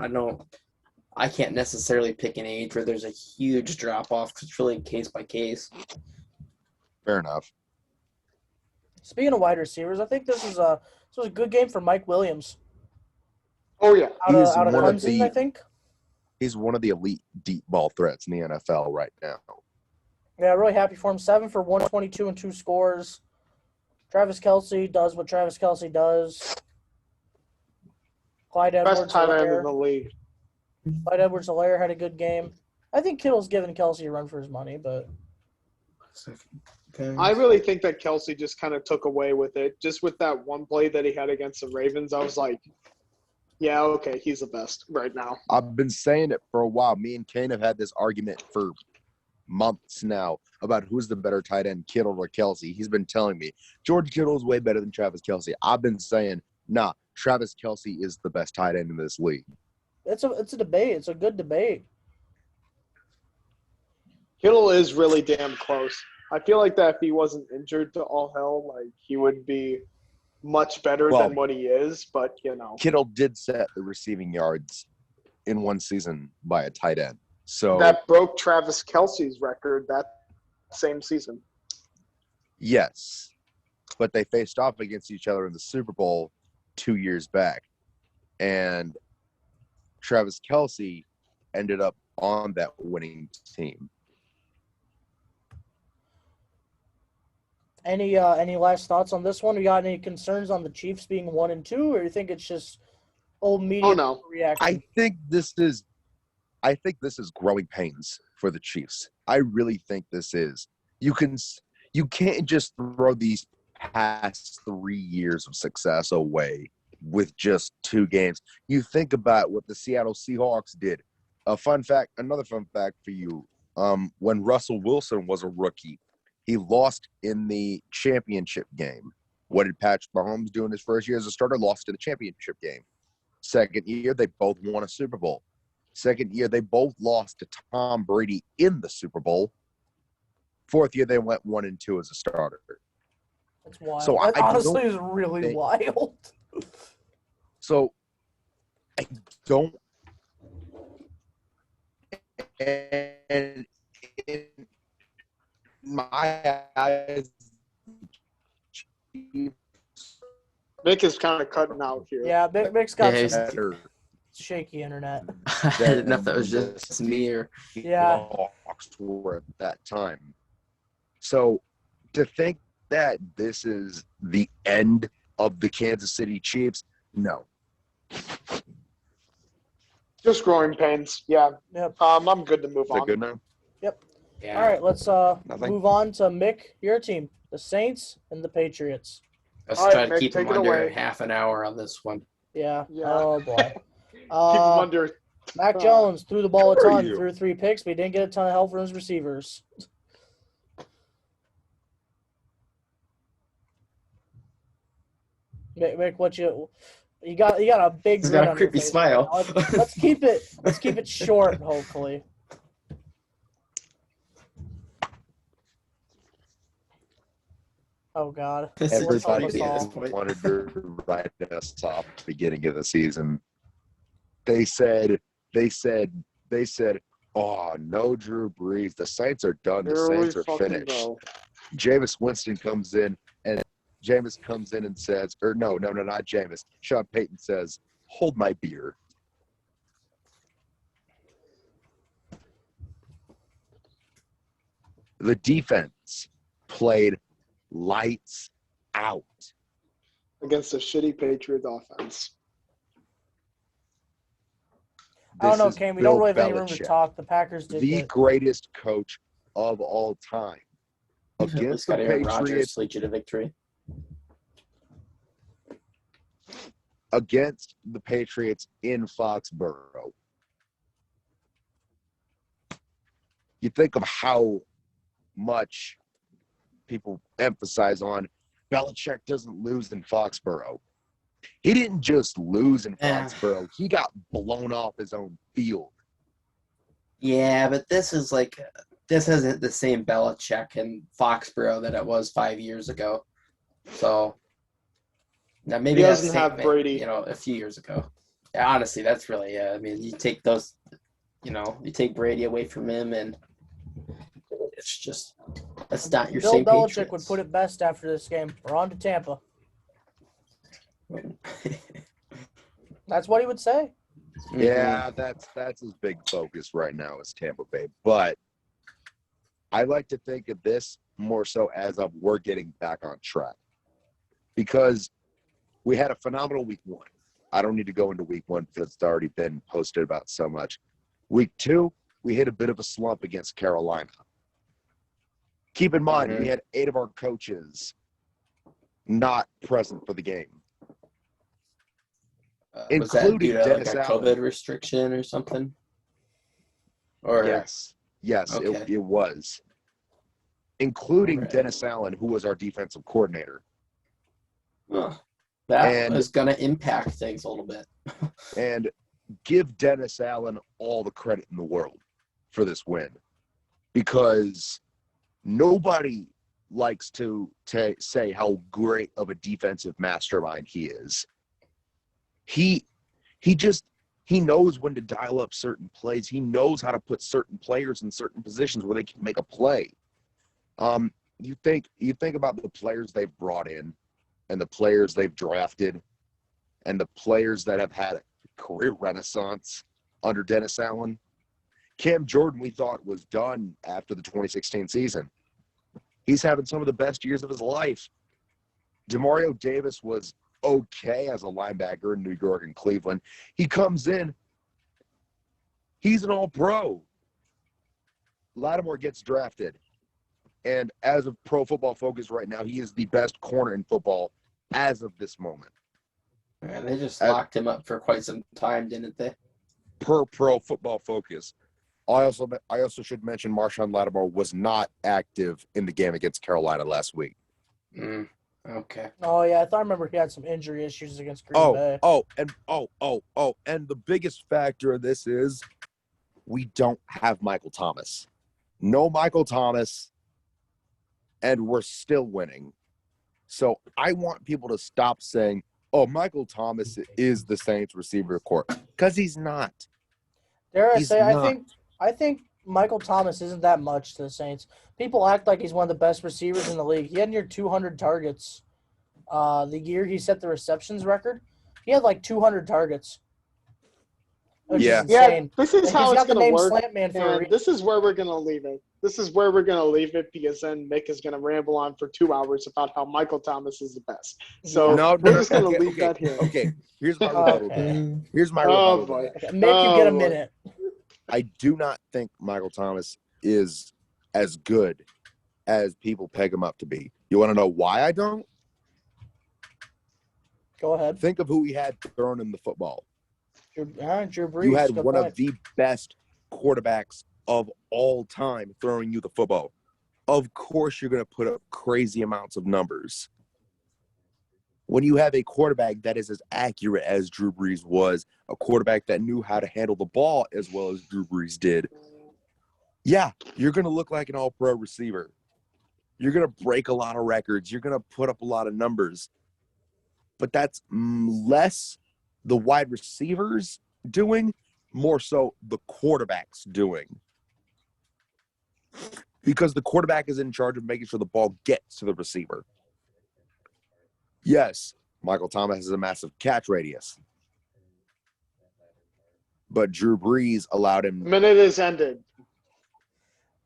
I can't necessarily pick an age where there's a huge drop off. It's really case by case. Fair enough. speaking of wide receivers, I think this was a good game for Mike Williams Oh yeah. out of He's Clemson, one of I the- think. He's one of the elite deep ball threats in the NFL right now. Yeah, really happy for him. 7 for 122 and 2 scores. Travis Kelce does what Travis Kelce does. Clyde Best tight end in the Edwards-Helaire. league. Clyde Edwards-Helaire had a good game. I think Kittle's giving Kelce a run for his money, but Okay. I really think that Kelsey just kind of took away with it. Just with that one play that he had against the Ravens, I was like, yeah, okay, he's the best right now. I've been saying it for a while. Me and Kane have had this argument for months now about who's the better tight end, Kittle or Kelsey. He's been telling me George Kittle is way better than Travis Kelsey. I've been saying, nah, Travis Kelsey is the best tight end in this league. it's a debate. It's a good debate. Kittle is really damn close. I feel like that if he wasn't injured to all hell, like he would be much better Well- than what he is. But Kittle did set the receiving yards in one season by a tight end. So that broke Travis Kelsey's record that same season. yes, but they faced off against each other in the Super Bowl 2 years back. And Travis Kelsey ended up on that winning team. Any last thoughts on this one? You got any concerns on the Chiefs being 1-2, or you think it's just old media Oh, no. reaction? I think this is growing pains for the Chiefs. I really think this is. You can't just throw these past 3 years of success away with just 2 games. You think about what the Seattle Seahawks did. Another fun fact for you. When Russell Wilson was a rookie, he lost in the championship game. What did Patrick Mahomes do in his first year as a starter? Lost in the championship game. Second year, they both won a Super Bowl. Second year, they both lost to Tom Brady in the Super Bowl. Fourth year, they went 1-2 as a starter. That's wild. So That I honestly don't is really think- wild. So I don't. And in my eyes, Nick is kind of cutting out here. Yeah, Mick's got Yeah, some better shaky internet. I didn't know if that was just me or Yeah. Hawks were at that time. So to think that this is the end of the Kansas City Chiefs, no. Just growing pains. Yeah. Yep. I'm good to move Is that on. good now? yeah. All right, let's Nothing. move on to Mick, your team, the Saints and the Patriots. Let's All right, try to Mick, keep take them it under away. half an hour on this one. Yeah. Yeah. Oh boy. Keep them under. Mac Jones threw the ball a Who are ton, you? threw 3 picks, but he didn't get a ton of help from his receivers. Mick, what you got a big He's grin got a on your creepy face. smile. Let's keep it short, hopefully. Oh God. This is just Everybody creepy at this all. point. wanted to write us off at the beginning of the season. They said, oh, no Drew Brees. The Saints are done. The Here we Saints are fucking finished. go. Jameis Winston comes in and says, or no, not Jameis. Sean Payton says, hold my beer. The defense played lights out. Against a shitty Patriots offense. I don't know, This is Kane. We don't Bill really have any room to Belichick, talk. The Packers did the get greatest coach of all time. At least Against the got Aaron Rodgers Patriots, lead you to victory. against the Patriots in Foxborough. You think of how much people emphasize on Belichick doesn't lose in Foxborough. He didn't just lose in Yeah. Foxborough. He got blown off his own field. Yeah, but this isn't the same Belichick in Foxborough that it was 5 years ago. So now maybe He that's doesn't have Brady. a few years ago. Yeah, honestly, that's really I mean, you take those, you take Brady away from him, and it's just that's not your Bill same Belichick Patriots. would put it best after this game. We're on to Tampa. That's what he would say. Yeah, that's his big focus right now is Tampa Bay. But I like to think of this more so as of we're getting back on track. Because we had a phenomenal week 1. I don't need to go into week 1 because it's already been posted about so much. Week 2, we hit a bit of a slump against Carolina. Keep in mind, we had 8 of our coaches not present for the game. Was that including due to Dennis like a Allen. COVID restriction or something? Or Yes, Okay. it was. Including Right. Dennis Allen, who was our defensive coordinator. That And- was going to impact things a little bit. And give Dennis Allen all the credit in the world for this win. Because nobody likes to say how great of a defensive mastermind he is. He knows when to dial up certain plays. He knows how to put certain players in certain positions where they can make a play. You think about the players they've brought in and the players they've drafted and the players that have had a career renaissance under Dennis Allen. Cam Jordan, we thought, was done after the 2016 season. He's having some of the best years of his life. Demario Davis was okay as a linebacker in New York and Cleveland. He comes in. He's an all-pro. Lattimore gets drafted. And as of Pro Football Focus right now, he is the best corner in football as of this moment. Man, they just locked him up for quite some time, didn't they? Per Pro Football Focus. I also should mention Marshawn Lattimore was not active in the game against Carolina last week. Okay. Oh yeah, I remember he had some injury issues against Green Bay. And the biggest factor of this is we don't have Michael Thomas. No Michael Thomas, and we're still winning. So I want people to stop saying, "Oh, Michael Thomas is the Saints receiver core," because he's not. Dare I He's say, not. I think Michael Thomas isn't that much to the Saints. People act like he's one of the best receivers in the league. He had near 200 targets. The year he set the receptions record, he had like 200 targets. Which Yeah. is insane. Yeah, this is And how he's it's got the going to name work. Slant Man for a And reason. this is where we're going to leave it. This is where we're going to leave it because then Nick is going to ramble on for 2 hours about how Michael Thomas is the best. So we're just going to leave that here. Okay. Here's my rebuttal. Okay. Here's my Oh, rebuttal. to boy. that. Okay, Mick, you get a boy. minute. I do not think Michael Thomas is as good as people peg him up to be. You want to know why I don't? Go ahead. Think of who he had throwing him the football. Drew Brees. You had good one point. of the best quarterbacks of all time throwing you the football. Of course, you're going to put up crazy amounts of numbers. When you have a quarterback that is as accurate as Drew Brees was, a quarterback that knew how to handle the ball as well as Drew Brees did, yeah, you're going to look like an all-pro receiver. You're going to break a lot of records. You're going to put up a lot of numbers. But that's less the wide receivers doing, more so the quarterbacks doing. Because the quarterback is in charge of making sure the ball gets to the receiver. Yes, Michael Thomas has a massive catch radius. But Drew Brees allowed him. Minute is ended.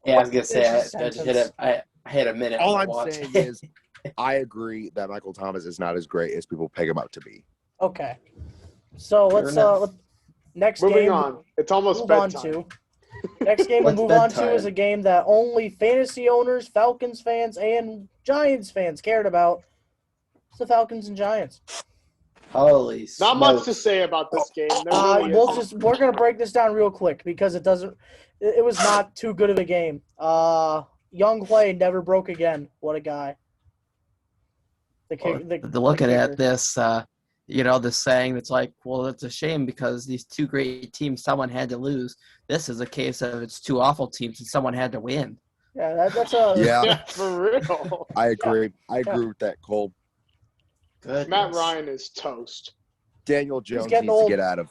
Yeah, I was gonna say Finish the I just sentence. I hit a minute. All on I'm the watch. saying is, I agree that Michael Thomas is not as great as people peg him up to be. Okay. So Fair let's enough. next Moving game. on. It's almost Move on bedtime. to. Next game we'll What's move on to bedtime? is a game that only fantasy owners, Falcons fans, and Giants fans cared about. It's the Falcons and Giants. Holy Not much to smokes. say about this game. There really isn't. We're gonna break this down real quick because it was not too good of a game. Young Clay never broke again. What a guy. Looking at this, the saying that's like, well, it's a shame because these two great teams, someone had to lose. This is a case of it's two awful teams and someone had to win. Yeah, that's a Yeah, Yeah, for real. I agree. I agree with that, Cole. Good. Matt Ryan is toast. Daniel Jones needs getting to old. get out of.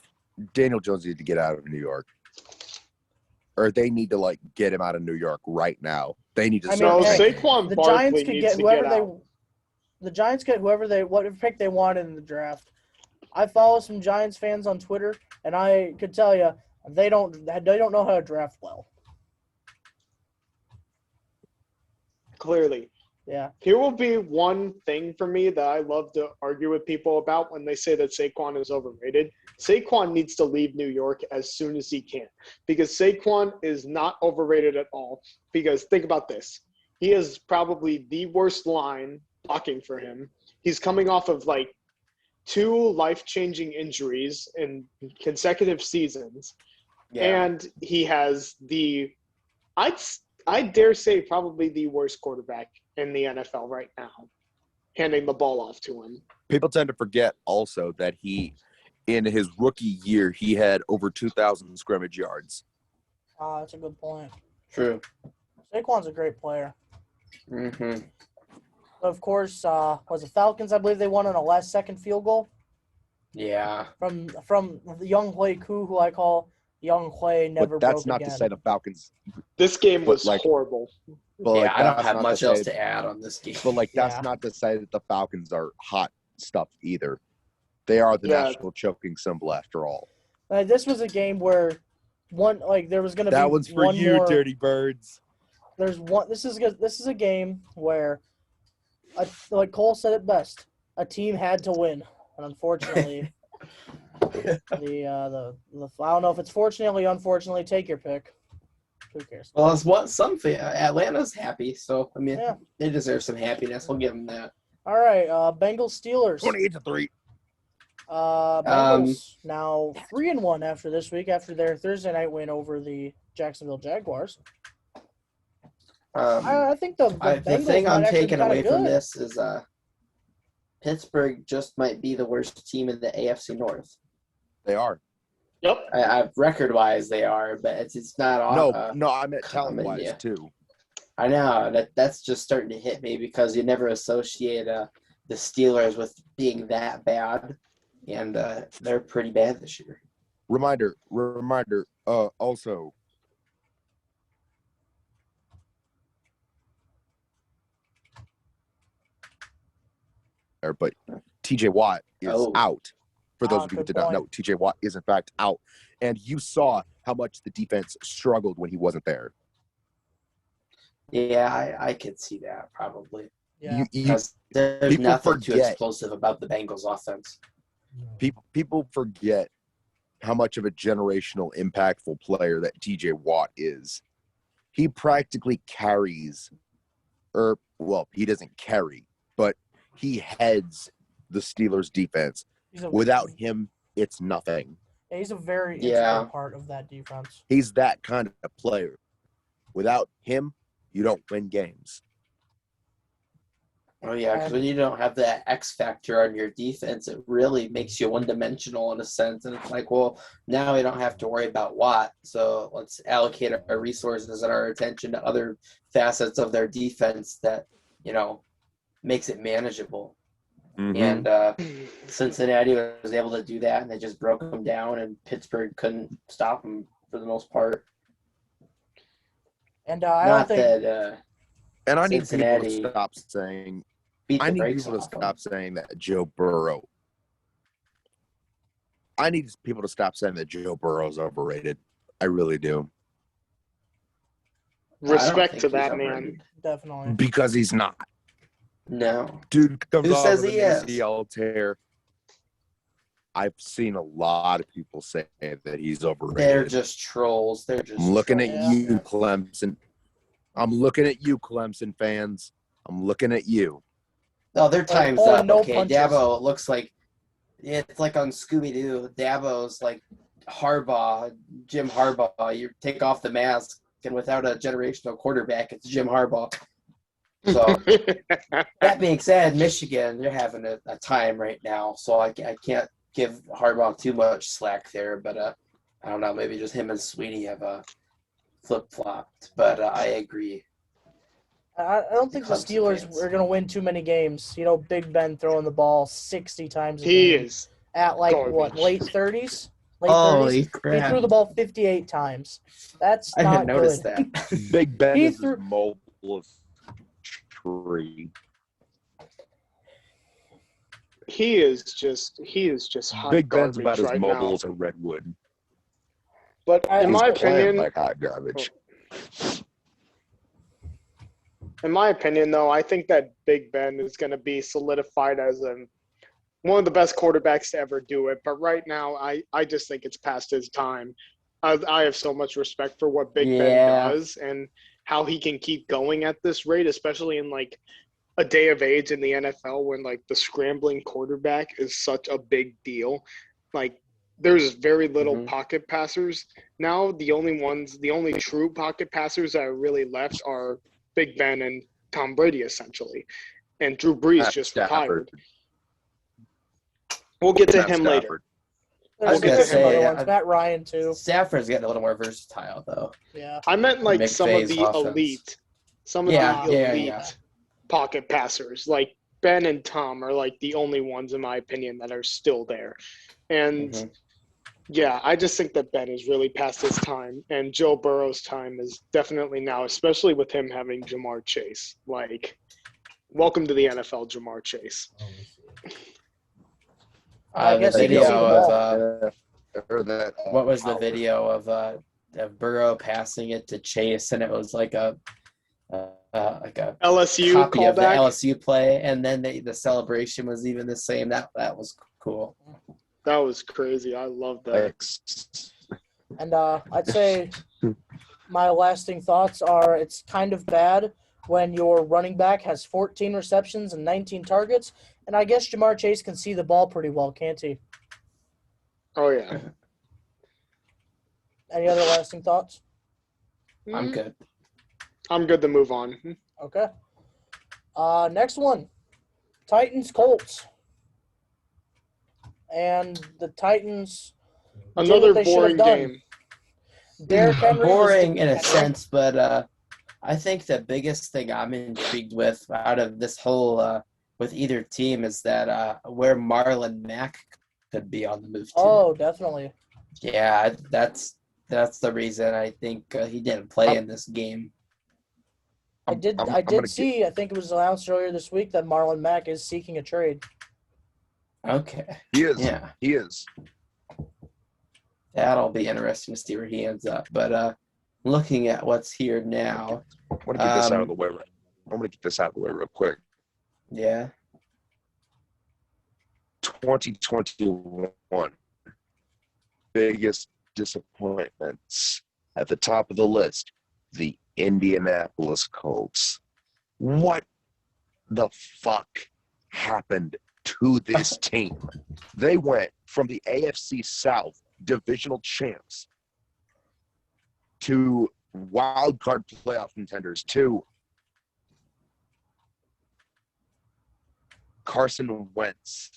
Daniel Jones needs to get out of New York, or they need to get him out of New York right now. They need to. I mean, So hey, Saquon the Barkley Giants could needs get to whoever get they. out. The Giants get whatever pick they wanted in the draft. I follow some Giants fans on Twitter, and I could tell you they don't know how to draft well. Clearly. Yeah, Here will be one thing for me that I love to argue with people about when they say that Saquon is overrated. Saquon needs to leave New York as soon as he can because Saquon is not overrated at all. Because think about this. He is probably the worst line blocking for him. He's coming off of 2 life-changing injuries in consecutive seasons. Yeah. And he has I dare say probably the worst quarterback in the NFL right now, handing the ball off to him. People tend to forget also that in his rookie year, he had over 2,000 scrimmage yards. that's a good point. True. Saquon's a great player. Mm-hmm. Of course, was the Falcons? I believe they won on a last-second field goal Yeah. from the Young Hui Koo, who I call Young Hui never But that's broke not again. to say the Falcons. This game was But, horrible. But I don't that's have not much to else say- to add on this game. But that's Yeah. not to say that the Falcons are hot stuff either. They are the Yeah. national choking symbol after all. This was a game where there was going to be That one's for one you, more, Dirty Birds. there's one. This is a game where, like Cole said it best, a team had to win, and unfortunately, the I don't know if it's fortunately, unfortunately, take your pick. Who cares? Well, it's what something. Atlanta's happy, so I mean, Yeah. they deserve some happiness. We'll give them that. All right, Bengals Steelers. 28-3. Bengals now 3-1 after this week, after their Thursday night win over the Jacksonville Jaguars. I think the Bengals thing might I'm actually be taking kinda away from good. this is Pittsburgh just might be the worst team in the AFC North. They are. Yep. Record-wise, they are, but it's not. No, I meant common, talent-wise yeah. too. I know that's just starting to hit me because you never associate the Steelers with being that bad, and they're pretty bad this year. Reminder. Also, but TJ Watt is out. For those of you who good did not know, point. TJ Watt is in fact out, and you saw how much the defense struggled when he wasn't there. Yeah, I could see that probably. Yeah. Because there's people nothing too forget. explosive about the Bengals offense. People forget how much of a generational, impactful player that TJ Watt is. He practically carries, he doesn't carry, but he heads the Steelers' defense. Without him, it's nothing. He's a very integral part of that defense. He's that kind of player. Without him, you don't win games. Oh, yeah, because when you don't have that X factor on your defense, it really makes you one-dimensional in a sense. And it's like, well, now we don't have to worry about Watt, so let's allocate our resources and our attention to other facets of their defense that, makes it manageable. Mm-hmm. And Cincinnati was able to do that, and they just broke them down, and Pittsburgh couldn't stop them for the most part. And I think and I need Cincinnati people to stop saying. beat the I need brakes people to off them. stop saying that Joe Burrow. I need people to stop saying that Joe Burrow is overrated. I really do. I don't Respect think to he's that man. overrated. definitely. Because he's not. No. Dude comes Who off says with he an is? ACL tear. I've seen a lot of people say that he's overrated. They're just trolls. They're just I'm looking trolls. at you, Clemson. I'm looking at you, Clemson fans. I'm looking at you. Oh, their time's pulling up. no Okay, punches. Dabo looks like it's like on Scooby-Doo. Dabo's like Harbaugh, Jim Harbaugh. You take off the mask, and without a generational quarterback, it's Jim Harbaugh. So that being said, Michigan, they're having a time right now, so I can't give Harbaugh too much slack there. But I don't know, maybe just him and Sweeney have flip-flopped. But I agree. I don't think the Clemson Steelers fans. are going to win too many games. Big Ben throwing the ball 60 times a He game is. at garbage. late 30s? Holy He crap. threw the ball 58 times. That's I not didn't notice good. that. Big Ben He is threw- as mobile as tree. He is just hot Big Ben's garbage about as right mobile now. as a redwood. But in He's my playing opinion, like hot garbage. though, I think that Big Ben is going to be solidified as one of the best quarterbacks to ever do it. But right now, I just think it's past his time. I have so much respect for what Big Ben does and how he can keep going at this rate, especially in like a day of age in the NFL when like the scrambling quarterback is such a big deal. Like there's very little pocket passers now. The only true pocket passers that are really left are Big Ben and Tom Brady essentially, and Drew Brees Matt just Stafford. retired. We'll get to Matt him Stafford. later. There's We'll get to some him other later. ones. Matt Ryan, too. Stafford's getting a little more versatile, though. Yeah. I meant like some of McVay's the offense. elite pocket passers. Like Ben and Tom are like the only ones, in my opinion, that are still there. And yeah, I just think that Ben is really past his time, and Joe Burrow's time is definitely now, especially with him having Jamar Chase. Like, welcome to the NFL, Jamar Chase. I guess the he can video see the of what was the video of Burrow passing it to Chase, and it was like a like a LSU copy of the callback. LSU play, and then the celebration was even the same. That was cool. That was crazy. I love that. And I'd say my lasting thoughts are it's kind of bad when your running back has 14 receptions and 19 targets. And I guess Jamar Chase can see the ball pretty well, can't he? Oh yeah. Any other lasting thoughts? I'm good. I'm good to move on. Okay. Next one. Titans Colts. And the Titans did Another what they should have boring done. game. Derrick Henry was Boring in a Henry. sense, but I think the biggest thing I'm intrigued with out of this whole with either team is that where Marlon Mack could be on the move to. Oh, definitely. Yeah, that's the reason I think he didn't play in this game. I did see, I think it was announced earlier this week that Marlon Mack is seeking a trade. Okay. He is. Yeah. He is. That'll be interesting to see where he ends up. But looking at what's here now. I want to get this out of the way. I'm going to get this out of the way real quick. Yeah. 2021. Biggest disappointments at the top of the list. The Indianapolis Colts. What the fuck happened to this team? They went from the AFC South divisional champs to wild card playoff contenders to Carson Wentz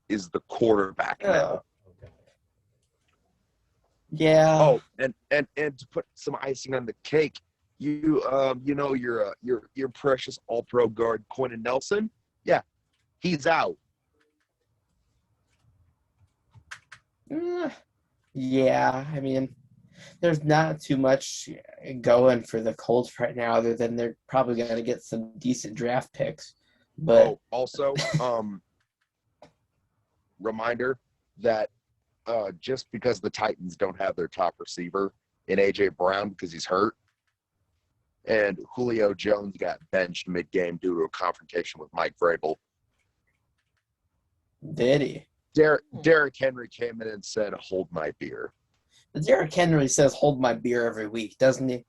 is the quarterback now. Yeah. Oh, and to put some icing on the cake, you know your precious All-Pro guard Quentin Nelson, yeah, he's out. Yeah, I mean, there's not too much going for the Colts right now, other than they're probably going to get some decent draft picks. But also, reminder that just because the Titans don't have their top receiver in A.J. Brown because he's hurt, and Julio Jones got benched mid-game due to a confrontation with Mike Vrabel. did he? Derrick Henry came in and said, "Hold my beer." Derrick Henry says, "Hold my beer" every week, doesn't he?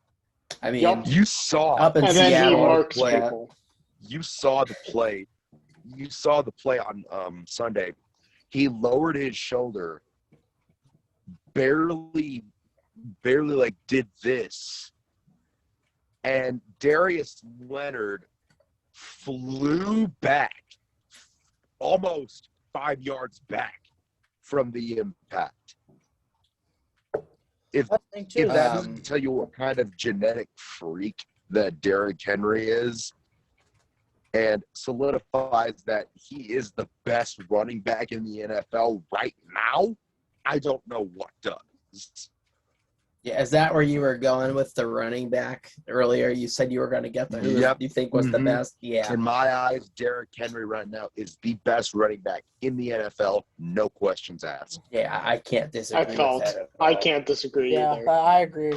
I mean, Yup. You saw up in And then he Seattle. marks yeah. people. You saw the play. You saw the play on Sunday. He lowered his shoulder, barely like did this, and Darius Leonard flew back almost 5 yards back from the impact. If I think too. that that- doesn't tell you what kind of genetic freak that Derrick Henry is, and solidifies that he is the best running back in the NFL right now, I don't know what does. Yeah, is that where you were going with the running back earlier? You said you were going to get the who Yep. you think was the Mhm. best. Yeah. In my eyes, Derrick Henry right now is the best running back in the NFL, no questions asked. Yeah, I can't disagree with felt. that at I all. can't disagree Yeah, either. I agree.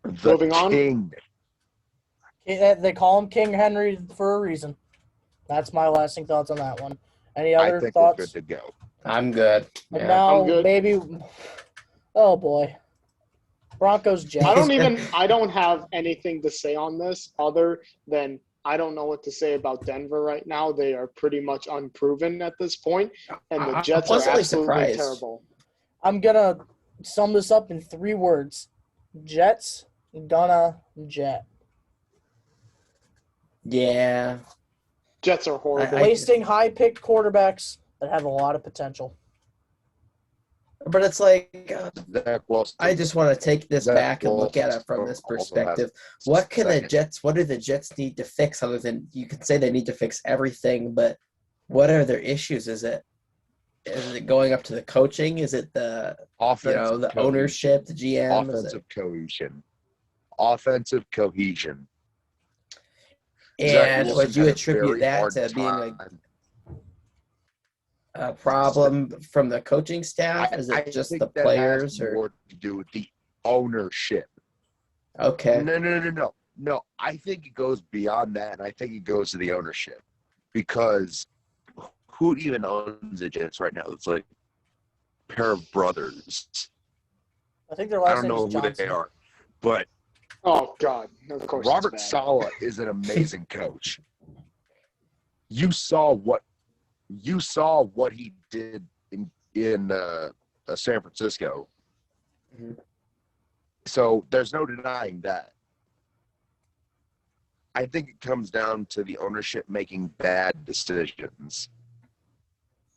The Moving on. king. They call him King Henry for a reason. That's my lasting thoughts on that one. Any I other think we're good thoughts? to go. I'm good. And Yeah. now I'm good. maybe. Oh boy. Broncos Jets. I don't have anything to say on this other than I don't know what to say about Denver right now. They are pretty much unproven at this point, and the I'm Jets are pleasantly absolutely surprised. terrible. I'm gonna sum this up in 3 words. Jets gonna jet. Yeah. Jets are horrible. Wasting high-picked quarterbacks that have a lot of potential. But it's like Zach Wilson. I just want to take this Zach back and look at it from Wilson this also has perspective. What do second. the Jets need to fix other than you could say they need to fix everything, but what are their issues? Is it going up to the coaching? Is it the Offensive the cohesion. ownership, the GM? Is it, Offensive cohesion. Offensive cohesion. Zach and Wilson would you had a attribute very that hard to being time. a problem from the coaching staff? Is I it just think the that players has or more to do with the ownership? okay? No. No, I think it goes beyond that, and I think it goes to the ownership. Because who even owns the Jets right now? It's like a pair of brothers. I think their I last don't name know is who Johnson. they are, but Oh God, of course. Robert it's bad. Saleh is an amazing coach. You saw what he did in San Francisco. Mhm. So there's no denying that. I think it comes down to the ownership making bad decisions.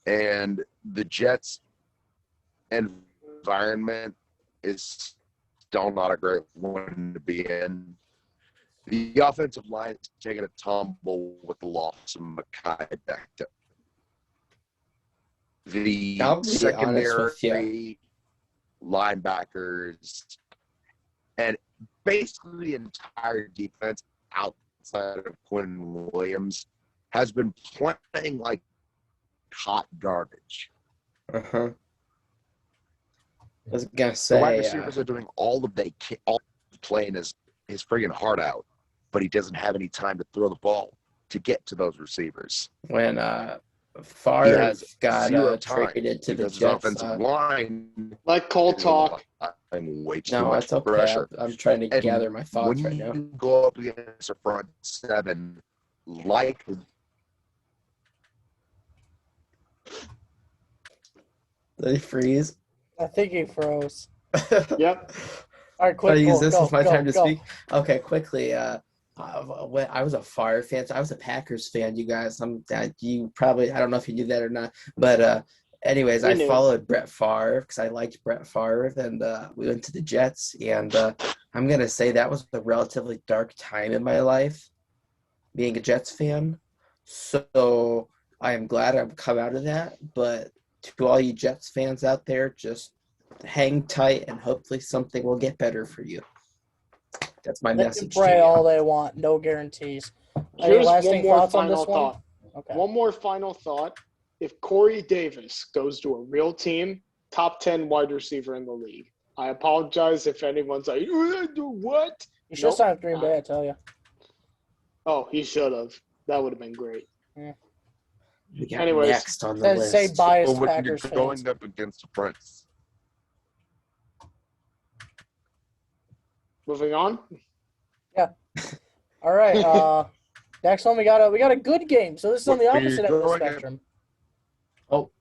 And the Jets' environment is still not a great one to be in. The offensive line is taking a tumble with the loss of Mekhi Becton. The I'll be honest with you. secondary linebackers and basically the entire defense outside of Quinn Williams has been playing like hot garbage. Uh-huh. I was gonna The wide say, receivers are doing all playing his friggin' heart out, but he doesn't have any time to throw the ball to get to those receivers. when He Favre has got zero time traded to the because his Jets. offensive line Let Cole is talk. applying way too No, much it's okay. pressure. I'm trying to And gather my thoughts when right now. you go up against a front seven like Did he freeze? I think he froze. Yep. All right, quick. I use Cole, this go, as my go, time to go. speak. Okay, quickly. When I was a Favre fan. So I was a Packers fan. You guys, you probably, I don't know if you knew that or not, but anyways, We I knew. followed Brett Favre because I liked Brett Favre, and we went to the Jets. And I'm gonna say that was a relatively dark time in my life, being a Jets fan. So I am glad I've come out of that. But to all you Jets fans out there, just hang tight and hopefully something will get better for you. That's my They can message to pray you. all they want. No guarantees. Any Here's one lasting more thoughts on final this one? thought. Okay. One more final thought. If Corey Davis goes to a real team, top 10 wide receiver in the league. I apologize if anyone's like, what? You should Nope. sign with Green Bay, I tell you. Oh, he should have. That would have been great. We got Anyways, next on the list. Say biased when you're Packers fans. going up against the Prince. Moving on. All right. Next one, we got a good game. So this is on the When you're opposite end of the going up- spectrum. Oh.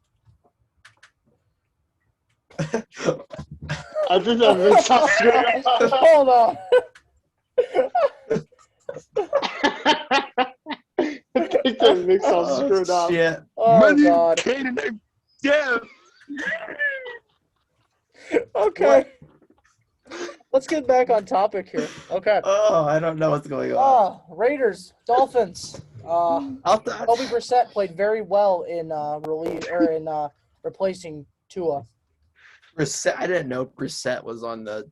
I think that makes us Hold on. I think that makes us screwed up. Shit. Oh Man, you God. can't even- Yeah. Okay. Let's get back on topic here. Okay. Oh, I don't know what's going on. Raiders, Dolphins. Jacoby Brissett played very well in replacing Tua. Brissett, I didn't know Brissett was on the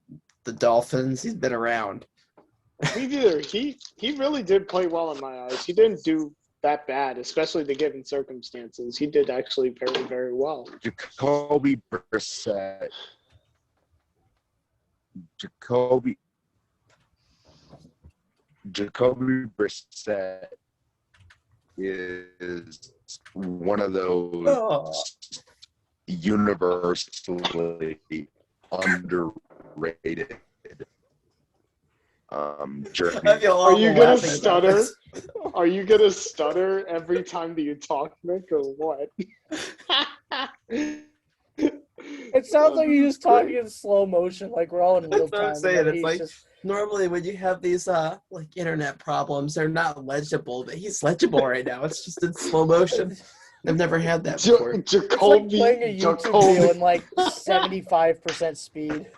Dolphins. He's been around. Me neither. He really did play well in my eyes. He didn't do that bad, especially the given circumstances. He did actually very, very well. Jacoby Brissett. Jacoby Brissett is one of those Oh. universally underrated jerseys. I feel Are you awful gonna laughing about stutter? this. Are you gonna stutter every time that you talk, Nick, or what? It sounds like you're just talking in slow motion, like we're all in real That's what I'm time. saying. and then It's he's like- just- Normally, when you have these like internet problems, they're not legible, but he's legible right now. It's just in slow motion. I've never had that before. it's like Jacoby. playing a YouTube video in like 75% speed.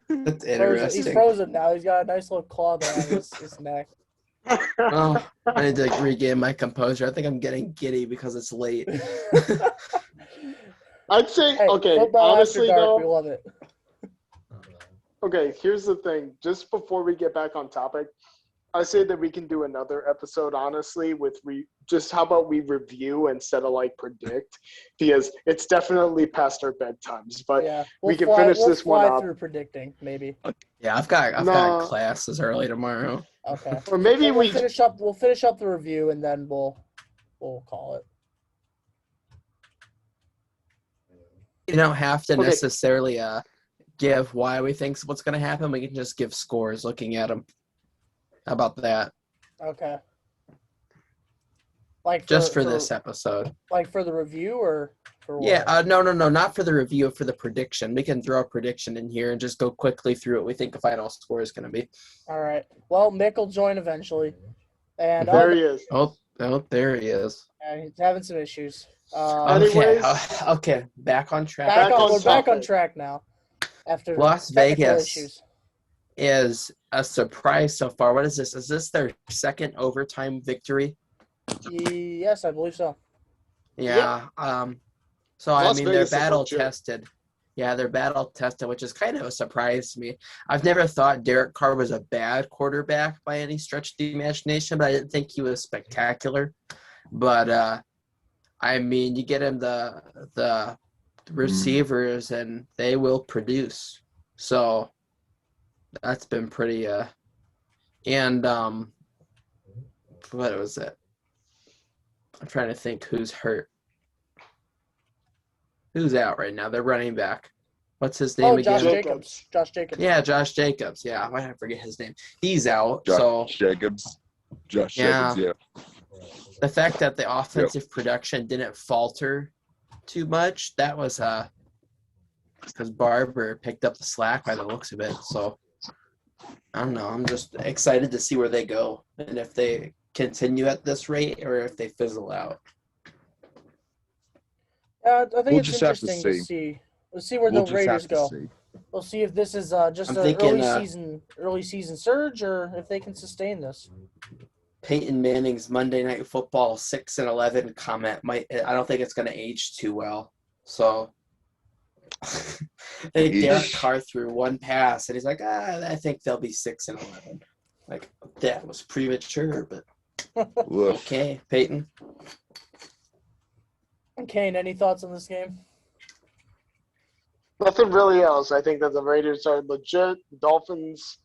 That's He's interesting. frozen now. He's got a nice little claw there on his neck. Oh, I need to regain my composure. I think I'm getting giddy because it's late. I'd say Hey, okay. football Honestly, after dark, we though, love it. okay. Here's the thing. Just before we get back on topic, I say that we can do another episode, honestly, with just how about we review instead of like predict, because it's definitely past our bedtimes. But Yeah, we can finish we'll this one fly up. through predicting maybe. Yeah, I've got No. classes early tomorrow. Okay. Or maybe We'll we finish up. We'll finish up the review and then we'll call it. You don't have to Okay. necessarily give why we think what's going to happen. We can just give scores looking at them. How about that? Okay. Like Just for this episode. Like for the review or for what? Yeah, no, not for the review, for the prediction. We can throw a prediction in here and just go quickly through what we think the final score is going to be. All right. Well, Mick will join eventually, and there he is. Oh, there he is. he's having some issues. Okay, Anyways. okay, back on track. We're back on topic. track now. After Las technical Vegas issues. is a surprise so far. What is this? Is this their second overtime victory? Yes, I believe so. Yeah. So Las I mean, Vegas is they're battle legit. tested. Yeah, they're battle tested, which is kind of a surprise to me. I've never thought Derek Carr was a bad quarterback by any stretch of the imagination, but I didn't think he was spectacular. But I mean, you get him the receivers, and they will produce. So that's been pretty. And what was it? I'm trying to think who's hurt. Who's out right now? They're running back. What's his name again? Josh Jacobs. Yeah, Josh Jacobs. Yeah, why did I forget his name? He's out. Josh Jacobs. Yeah. The fact that the offensive production didn't falter too much, that was because Barber picked up the slack by the looks of it. So I don't know. I'm just excited to see where they go and if they continue at this rate or if they fizzle out. I think We'll it's just have to interesting to see. see. We'll see where the Raiders go. We'll see if this is just I'm an thinking, early season surge or if they can sustain this. Peyton Manning's Monday Night Football 6-11 comment I don't think it's going to age too well. So I think Derek Carr threw one pass and he's like, I think they'll be 6-11. Like, that was premature, but okay, Peyton. Kane, any thoughts on this game? Nothing really else. I think that the Raiders are legit. Dolphins,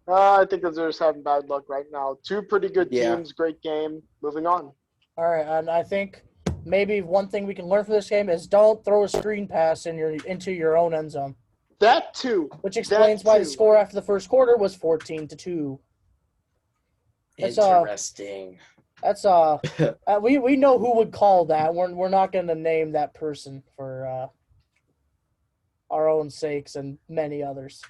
I think that they're just having bad luck right now. Two pretty good teams, great game. Moving on. All right, and I think maybe one thing we can learn from this game is don't throw a screen pass into your own end zone. That too. Which explains why the score after the first quarter was 14-2. Interesting. That's we know who would call that. We're not going to name that person for our own sakes and many others.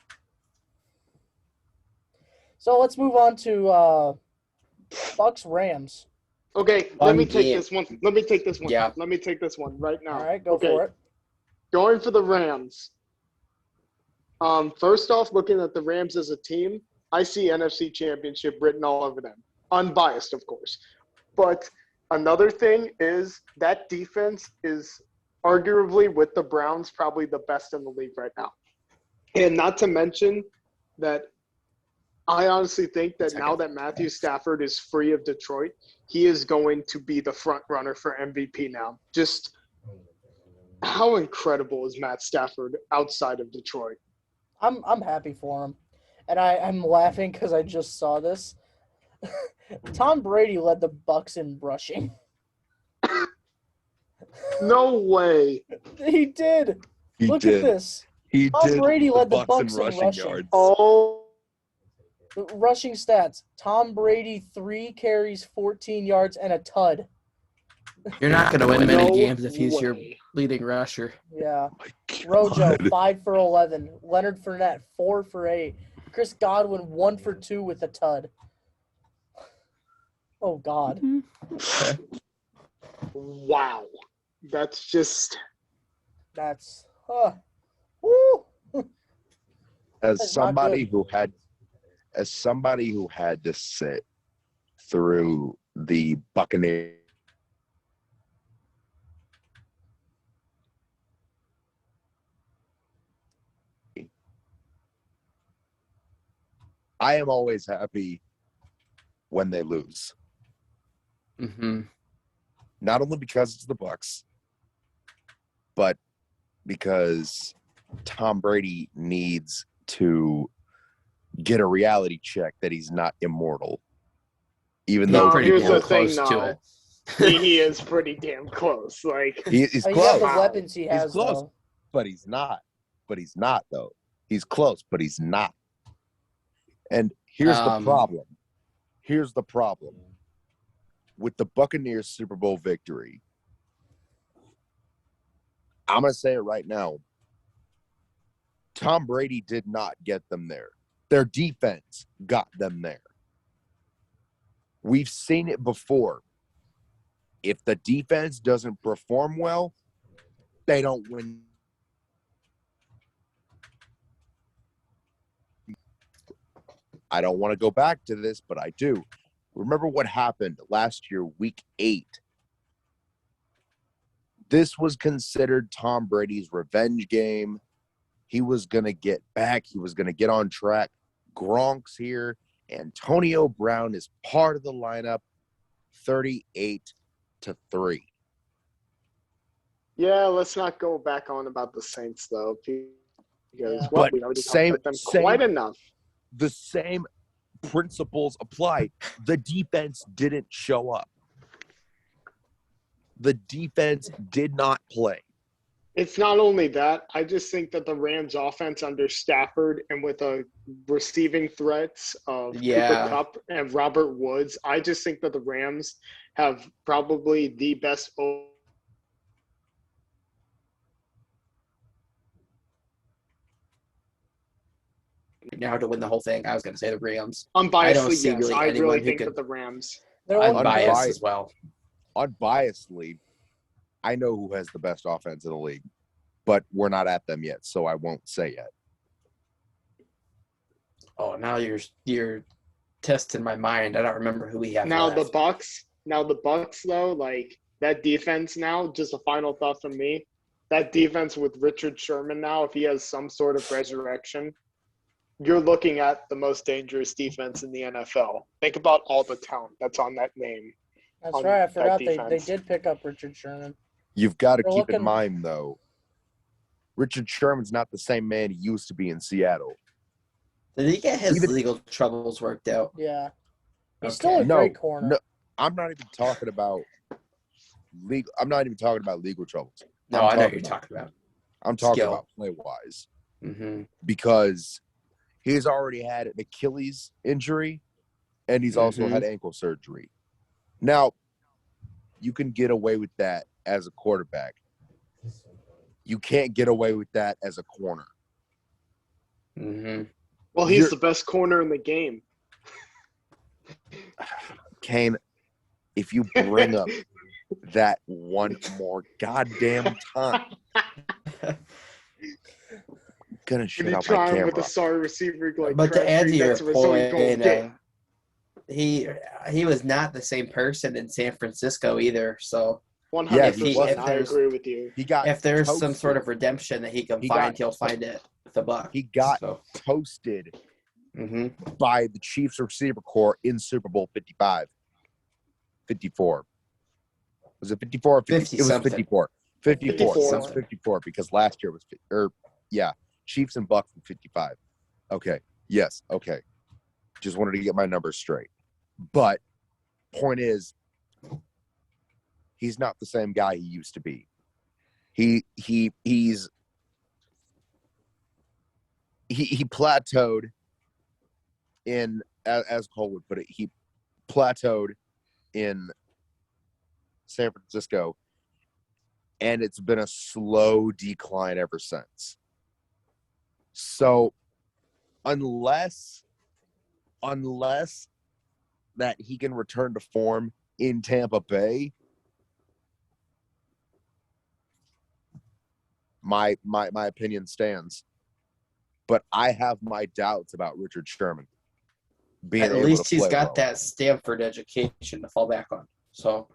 So let's move on to Bucks Rams. Okay, let me take this one. Yeah. Let me take this one right now. All right, go for it. Going for the Rams. First off, looking at the Rams as a team, I see NFC Championship written all over them. Unbiased, of course. But another thing is that defense is arguably with the Browns probably the best in the league right now. And not to mention that I honestly think that now that Matthew Stafford is free of Detroit, he is going to be the front runner for MVP now. Just how incredible is Matt Stafford outside of Detroit? I'm happy for him. And I'm laughing because I just saw this. Tom Brady led the Bucks in rushing. No way. He did. Look at this. Tom Brady led the Bucks in rushing yards. Oh. Rushing stats. Tom Brady, 3 carries, 14 yards, and a tud. You're not going to win many No games if he's your way. leading rusher. Yeah. God. Rojo, 5 for 11. Leonard Fournette, 4 for 8. Chris Godwin, 1 for 2 with a tud. Oh, God. Wow. That's just That's woo. As That's not somebody good. who had to sit through the Buccaneers I am always happy when they lose. Mm-hmm. Not only because it's the Bucks, but because Tom Brady needs to get a reality check that he's not immortal. Even No, though pretty here's damn the thing, close to no. it. He is pretty damn close. Like, he's You got close, the Wow. weapons he has, close. though. but he's not. But he's not, though. He's close, but he's not. And here's the problem. Here's the problem. With the Buccaneers Super Bowl victory, I'm going to say it right now. Tom Brady did not get them there. Their defense got them there. We've seen it before. If the defense doesn't perform well, they don't win. I don't want to go back to this, but I do. Remember what happened last year, week 8. This was considered Tom Brady's revenge game. He was going to get back. He was going to get on track. Gronk's here. Antonio Brown is part of the lineup, 38-3. yeah, let's not go back on about the Saints, though. Because, Yeah. well, But we already talked same- about them same- quite enough. The same principles apply. The defense didn't show up. The defense did not play. It's not only that. I just think that the Rams offense under Stafford and with the receiving threats of Yeah. Cooper Kupp and Robert Woods, I just think that the Rams have probably the best Now to win the whole thing, I was going to say the Rams. I don't unbiasedly, see yes. really I anyone really who think could- that the Rams. They're I'm one biased Unbiased. as well. Unbiasedly, I know who has the best offense in the league, but we're not at them yet, so I won't say yet. Oh, now you're testing my mind. I don't remember who we have Now left. the Bucks though, like that defense now, just a final thought from me. That defense with Richard Sherman now, if he has some sort of resurrection, you're looking at the most dangerous defense in the NFL. Think about all the talent that's on that name. That's on right. I that forgot they defense. did pick up Richard Sherman. You've got to They're keep in looking- mind, though, Richard Sherman's not the same man he used to be in Seattle. Did he get his Even- legal troubles worked out? Yeah. He's Okay. still a No, great corner. no. I'm not even talking about legal. I'm not even talking about legal troubles. No, I'm I know what talking you're talking about. I'm talking Skill. about play-wise Mm-hmm. because he's already had an Achilles injury and he's also Mhm. had ankle surgery. Now, you can get away with that as a quarterback. You can't get away with that as a corner. Mm-hmm. Well, he's You're- the best corner in the game. Kane, if you bring up that one more goddamn time, I'm gonna shut out my Anytime camera. with a sorry receiver like But to add to Crabtree, your that's a result point, goal game. he was not the same person in San Francisco either. So 100%. if I there's- agree with you. He got if there's some toasted. sort of redemption that he can He find, got- he'll find it with the Buck. He got So, toasted hmm by the Chiefs receiver core in Super Bowl 55. 54. Was it 54 or 50? 50 It was something. 54. 54. It was something. 54 because last year was Chiefs and Bucks were 55. Okay. Yes. Okay. Just wanted to get my numbers straight. But point is, he's not the same guy he used to be. He plateaued in, as Cole would put it, he plateaued in San Francisco, and it's been a slow decline ever since. So unless that he can return to form in Tampa Bay, my opinion stands. But I have my doubts about Richard Sherman being At able least to he's play got well. that Stanford education to fall back on. So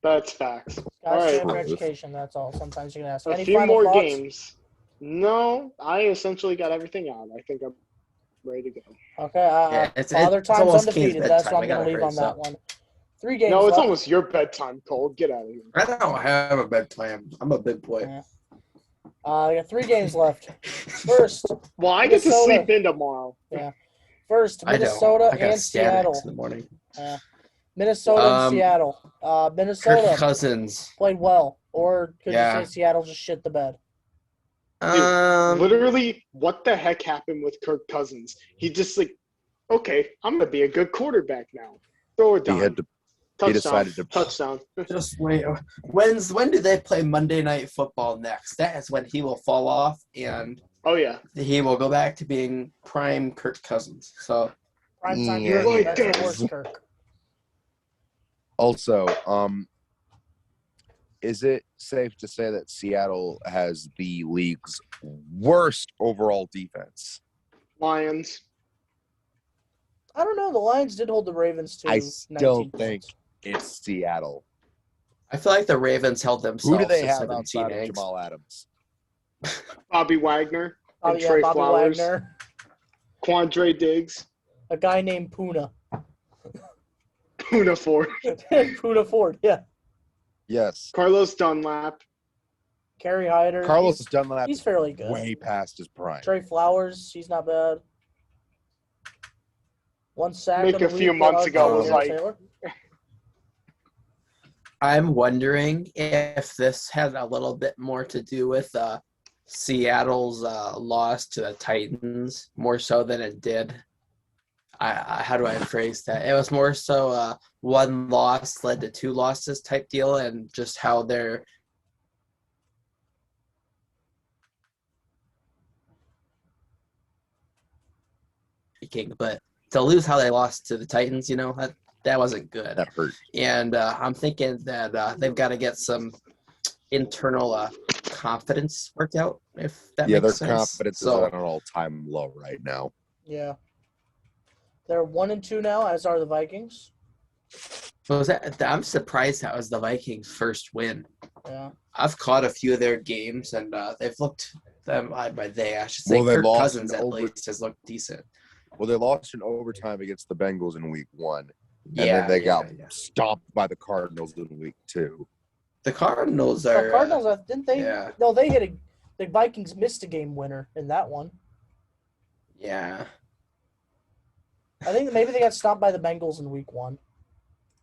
That's facts. Got All right. Stanford education. That's all. Sometimes you can ask. A Any few final more thoughts? games. No, I essentially got everything out. I think I'm ready to go. Okay, Yeah, Father it's Time's almost Kane's undefeated. That's bedtime. what I I'm going gotta to leave hurry on this that up. one. 3 games No, it's left. almost your bedtime, Cole. Get out of here. I don't have a bedtime. I'm a big boy. Yeah. I got 3 games left. First, Well, I get to Minnesota. sleep in tomorrow. First, I don't. Minnesota I got and statics Seattle. in the morning. Minnesota and Seattle. Kirk Minnesota Cousins. played well, or could Yeah. you say Seattle just shit the bed? Literally, what the heck happened with Kirk Cousins? He just like, okay, I'm gonna be a good quarterback now. Throw it He down. had to. Touchdown. decided to- Touchdown. Just wait. When do they play Monday Night Football next? That is when he will fall off, and Oh yeah. he will go back to being prime Kirk Cousins. So Primetime Yeah. Kirk, that's the Yes. worst Kirk. Also, is it safe to say that Seattle has the league's worst overall defense? Lions. I don't know. The Lions did hold the Ravens to I 19 still points. think it's Seattle. I feel like the Ravens held themselves Who do they to have 17 outside of eggs. Jamal Adams? Bobby Wagner. Oh, And yeah, Trey Bobby Flowers. Wagner. Quandre Diggs. A guy named Puna. Puna Ford. Puna Ford, yeah. Yes. Carlos Dunlap. Kerry Hyder. Carlos he's, Dunlap he's is fairly good. way past his prime. Trey Flowers, he's not bad. 1 sack Nick of the a few week, months ago was Tyrod like- Taylor. I'm wondering if this had a little bit more to do with Seattle's loss to the Titans, more so than it did. How do I phrase that? It was more so one loss led to 2 losses type deal, and just how they're but to lose how they lost to the Titans, that wasn't good. That hurt. And I'm thinking that they've got to get some internal confidence worked out, if that Yeah, their makes sense. confidence So, is at an all-time low right now. Yeah. They're 1-2 now, as are the Vikings. I'm surprised that was the Vikings' first win. Yeah. I've caught a few of their games, and they've looked. I should say, Well, they Kirk lost Cousins in at over- least has looked decent. Well, they lost in overtime against the Bengals in week 1. Yeah, And then they got yeah. stomped by the Cardinals in week 2. The Cardinals The are. Cardinals, didn't they? yeah. No, they hit the Vikings missed a game winner in that one. Yeah. I think maybe they got stopped by the Bengals in week 1.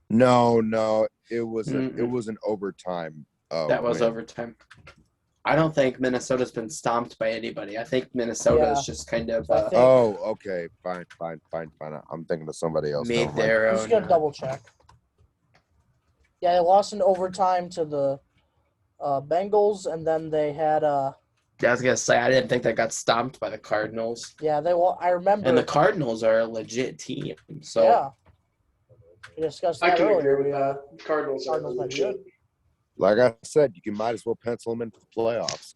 No, it was Mm-mm. an overtime. That was win. overtime. I don't think Minnesota's been stomped by anybody. I think Minnesota Yeah. is just kind of I think- Oh, okay, fine. I'm thinking of somebody else. made Never mind. their I'm own. just gonna double check. Yeah, they lost in overtime to the Bengals, and then they had I was gonna say I didn't think they got stomped by the Cardinals, I remember. and the Cardinals are a legit team. So yeah, we discussed I that can earlier. agree with that. Cardinals are Cardinals might be legit. good. Like I said, you might as well pencil them into the playoffs.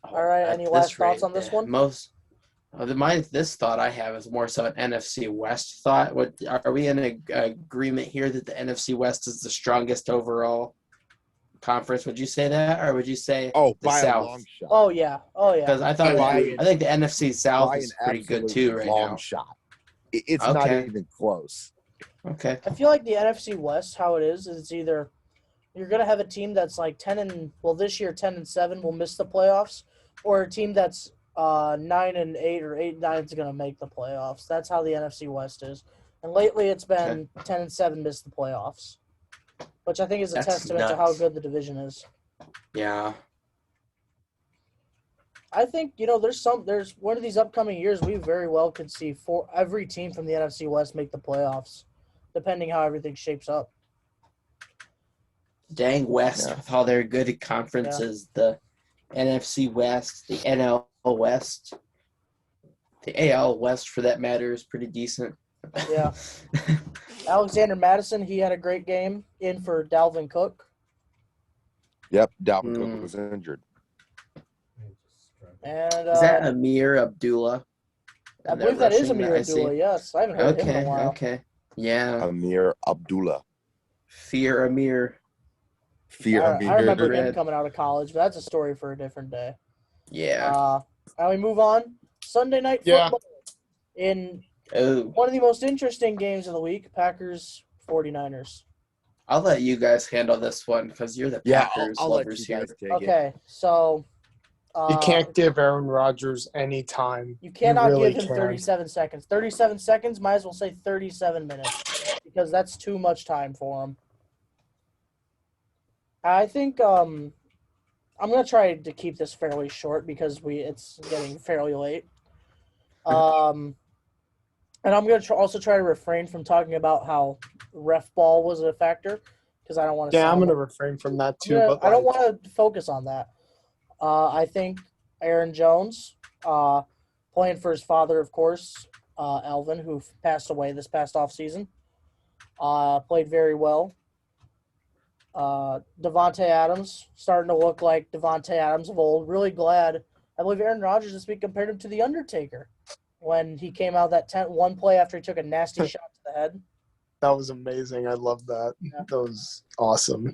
All right, at any this last thoughts rate, on this one? This thought I have is more so an NFC West thought. Are we in a agreement here that the NFC West is the strongest overall conference? Would you say that, or would you say Oh, the by South? a long shot. Oh yeah. Because I thought I I think the NFC South By is an pretty good absolute too right long now. shot. It's not Okay. even close. Okay. I feel like the NFC West, how it is it's either you're gonna have a team that's like this year 10-7 will miss the playoffs, or a team that's 9-8 or 8-9 is gonna make the playoffs. That's how the NFC West is. And lately it's been 10-7 miss the playoffs, which I think is a That's testament to how nuts. good the division is. Yeah. I think there's one of these upcoming years we very well could see for every team from the NFC West make the playoffs, depending how everything shapes up. Dang West Yeah. with all their good conferences, the NFC West, the NL West, the AL West for that matter is pretty decent. Yeah. Alexander Madison, he had a great game in for Dalvin Cook. Yep, Dalvin Mm. Cook was injured. And Is that Amir Abdullah? I in believe that that is rushing Amir I see? Abdullah, yes. I haven't heard him in a Okay, while. okay. Yeah. Amir Abdullah. Fear Amir. Fear I remember Amir. him Red. coming out of college, but that's a story for a different day. Yeah. Now we move on. Sunday night Yeah. football in Oh, one of the most interesting games of the week, Packers 49ers. I'll let you guys handle this one because you're the Yeah, Packers I'll let lovers you guys here. take it. Okay, so You can't give Aaron Rodgers any time. you cannot really give him can't. 37 seconds. 37 seconds, might as well say 37 minutes because that's too much time for him. I think I'm gonna try to keep this fairly short because it's getting fairly late. And I'm gonna also try to refrain from talking about how ref ball was a factor because I don't want to. Yeah, I'm going to refrain from that too. But I don't want to focus on that. I think Aaron Jones, playing for his father, of course, Alvin, who passed away this past offseason, played very well. Devontae Adams starting to look like Devontae Adams of old. Really glad. I believe Aaron Rodgers this week compared him to The Undertaker when he came out that one play after he took a nasty shot to the head. That was amazing. I love that. Yeah. That was awesome.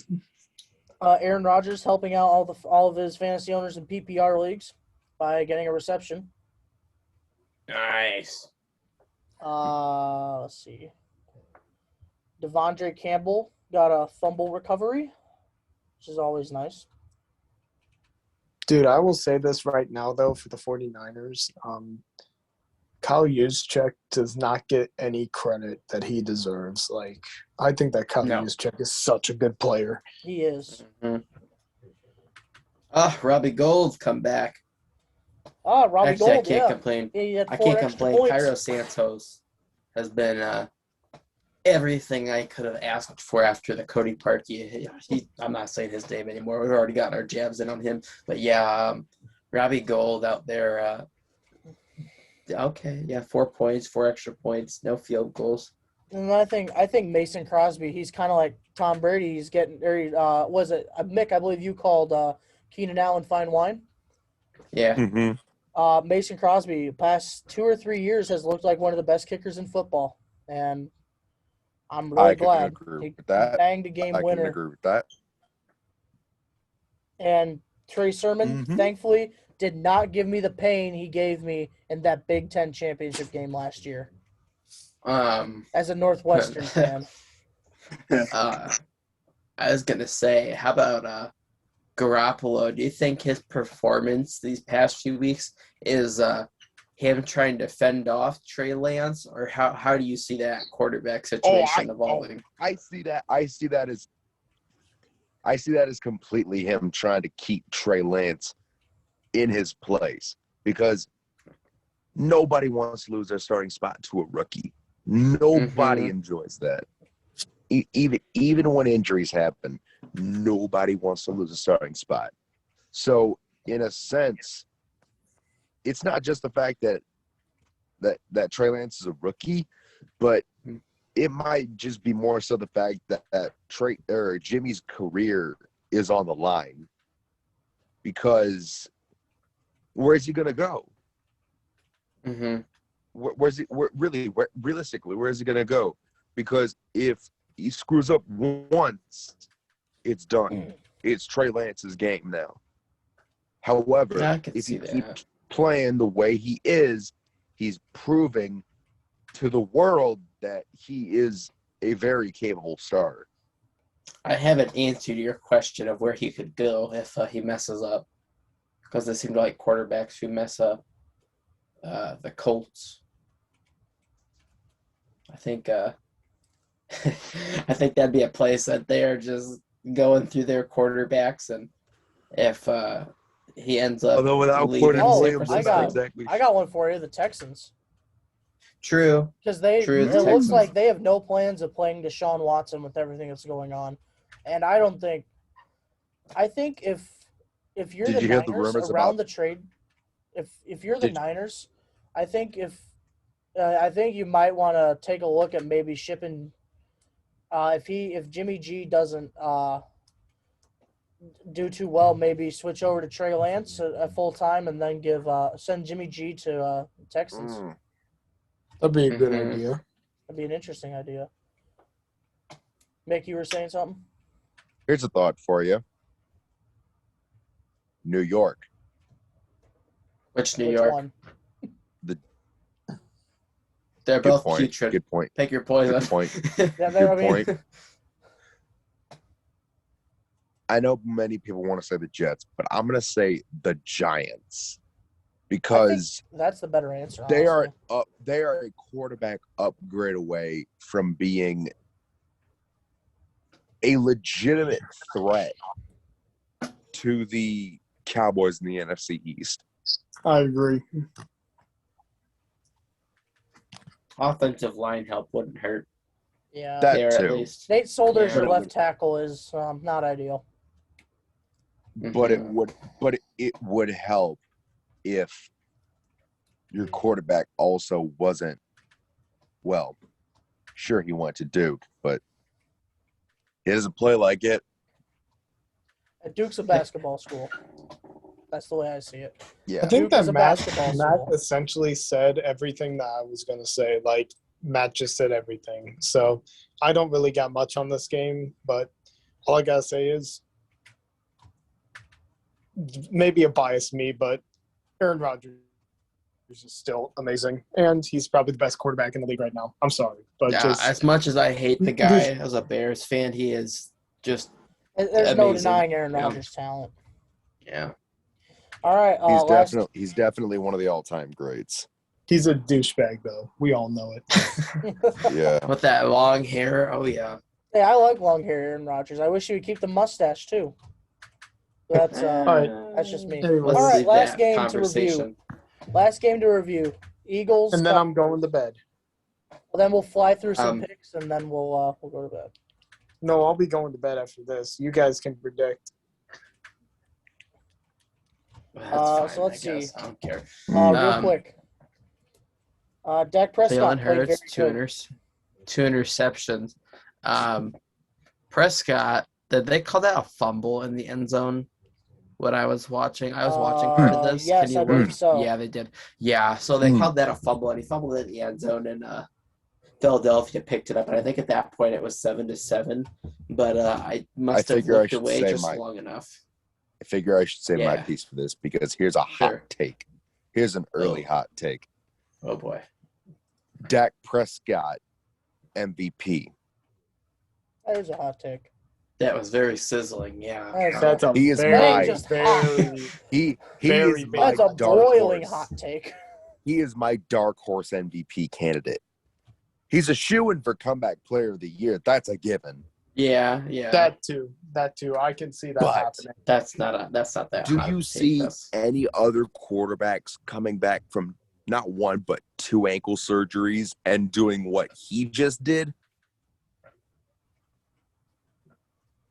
Aaron Rodgers helping out all of his fantasy owners in PPR leagues by getting a reception. Nice. Let's see. Devondre Campbell got a fumble recovery, which is always nice. Dude, I will say this right now, though, for the 49ers. Kyle Juszczyk does not get any credit that he deserves. Like, I think that Kyle No. Juszczyk is such a good player. He is. Mm-hmm. Robbie Gould come back. Robbie Actually, Gould, I can't yeah. complain. He had I 4 can't extra complain. points. Cairo Santos has been everything I could have asked for after the Cody Parkey. I'm not saying his name anymore. We've already gotten our jabs in on him. But yeah, Robbie Gould out there. Okay, yeah, 4 points, 4 extra points, no field goals. And I think Mason Crosby, he's kind of like Tom Brady. He's getting very, was it Mick? I believe you called Keenan Allen fine wine. Yeah. Mm-hmm. Mason Crosby, past 2 or 3 years, has looked like one of the best kickers in football, and I'm really I can glad agree he with that. banged a game I can winner. agree with that. And Trey Sermon, Mhm. thankfully, did not give me the pain he gave me in that Big Ten championship game last year. As a Northwestern fan, I was gonna say, how about Garoppolo? Do you think his performance these past few weeks is him trying to fend off Trey Lance, or how do you see that quarterback situation evolving? I see that as completely him trying to keep Trey Lance in his place because nobody wants to lose their starting spot to a rookie. Nobody enjoys that. Even when injuries happen, nobody wants to lose a starting spot. So, in a sense, it's not just the fact that Trey Lance is a rookie, but it might just be more so the fact that Jimmy's career is on the line because where's he going to go? Mm-hmm. Realistically, where is he going to go? Because if he screws up once, it's done. It's Trey Lance's game now. However, Yeah, I can if see he that. keeps playing the way he is, he's proving to the world that he is a very capable star. I haven't answered your question of where he could go if he messes up, because it seems like quarterbacks who mess up. The Colts. I think I think that'd be a place that they're just going through their quarterbacks, and if he ends up Although without leaving Quinn Oh, Williams, I it's got- not exactly. I got one for you, the Texans. True. Because True, it the looks Texans. like they have no plans of playing Deshaun Watson with everything that's going on. And I think if you're Did the you hear the Niners rumors around about- the trade, if you're the Did- Niners, I think you might want to take a look at maybe shipping if Jimmy G doesn't do too well, maybe switch over to Trey Lance at full time and then send Jimmy G to Texans. That'd be a good Mhm. idea. That'd be an interesting idea. Mick, you were saying something? Here's a thought for you. New York. Which New Which York? one? They're Good both point. putrid. Good point. Pick your poison. Good point. Yeah, Good point. I know many people want to say the Jets, but I'm going to say the Giants because That's the better answer. they honestly. are a quarterback upgrade away from being a legitimate threat to the Cowboys in the NFC East. I agree. Offensive line help wouldn't hurt. Yeah. That There at too. least. Nate Solder's Yeah. your left tackle is not ideal. But it Mhm. would help if your quarterback also wasn't, well, sure he went to Duke, but he doesn't play like it. And Duke's a basketball school. That's the way I see it. Yeah. I think Duke that is a Matt basketball school. essentially said everything that I was going to say. Like, Matt just said everything. So I don't really got much on this game, but all I got to say is maybe a biased me, but Aaron Rodgers is still amazing. And he's probably the best quarterback in the league right now. I'm sorry. But Yeah, just as much as I hate the guy as a Bears fan, he is just There's no amazing. denying Aaron Yeah. Rodgers' talent. yeah. All right. He's definitely one of the all-time greats. he's a douchebag, though. We all know it. Yeah. With that long hair, oh yeah. Hey, I like long hair, Aaron Rodgers. I wish he would keep the mustache too. That's that's just me. Anyways. Let's All right, leave last that game to conversation. Last game to review. Eagles. And then I'm going to bed. Well, then we'll fly through some Um, picks and then we'll go to bed. No, I'll be going to bed after this. You guys can predict. That's So fine, let's I guess. see. I don't care. Real quick. Dak Prescott Jalen played very Hurts, good. two interceptions. Prescott, did they call that a fumble in the end zone when I was watching? I was watching part of this. Yes, Can you I believe look? so. Yeah, they did. Yeah, so they called that a fumble, and he fumbled it in the end zone, and Philadelphia picked it up. And I think at that point it was 7-7, but I must have figure I looked should away say just my- long enough. I figure I should say my Yeah. piece for this because here's a Sure. hot take. Here's an early Oh. hot take. Oh boy. Dak Prescott, MVP. That is a hot take. That was very sizzling, yeah. That's That's a He is very, my- just very He Very is big. my That's a dark boiling horse. hot take. He is my dark horse MVP candidate. He's a shoo-in for comeback player of the year. That's a given. Yeah. that too. I can see that But- happening. That's not that Do hot you take. see That's- any other quarterbacks coming back from not one but two ankle surgeries and doing what he just did?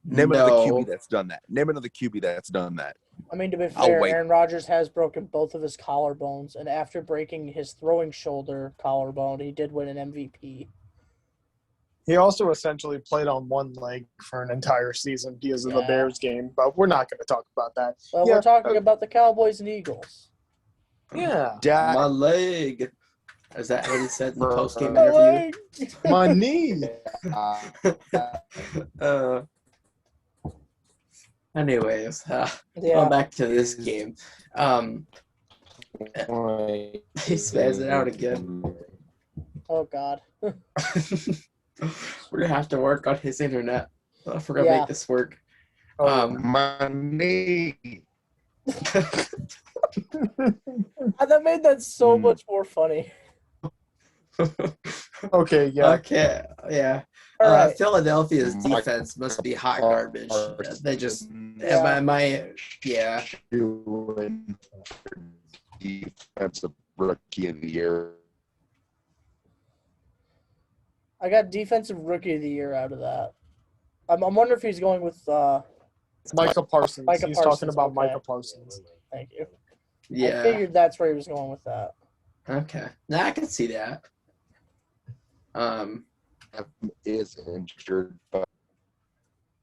Name another No. QB that's done that. Name another QB that's done that. I mean, to be I'll fair, wait. Aaron Rodgers has broken both of his collarbones, and after breaking his throwing shoulder collarbone, he did win an MVP. He also essentially played on one leg for an entire season because of the Yeah. Bears game, but we're not going to talk about that. But Yeah, we're talking about the Cowboys and Eagles. Yeah. Dak, My leg. Is that what he said in the post game My interview? My knee. Anyways, Yeah. going back to this game. He's spazzing out again. Oh God. We're gonna have to work on his internet if we're gonna Yeah. make this work. Oh, my knee. That made that so Mm. much more funny. okay, yeah. Okay, yeah. All right. Philadelphia's My- defense must be hot garbage. They just Yeah. yeah. Shoo-in for defensive rookie of the year. I got defensive rookie of the year out of that. I'm wondering if he's going with. Micah Parsons. Micah He's Parsons, talking about okay. Micah Parsons. Thank you. I Yeah. figured that's where he was going with that. Okay. Now I can see that. Is injured, but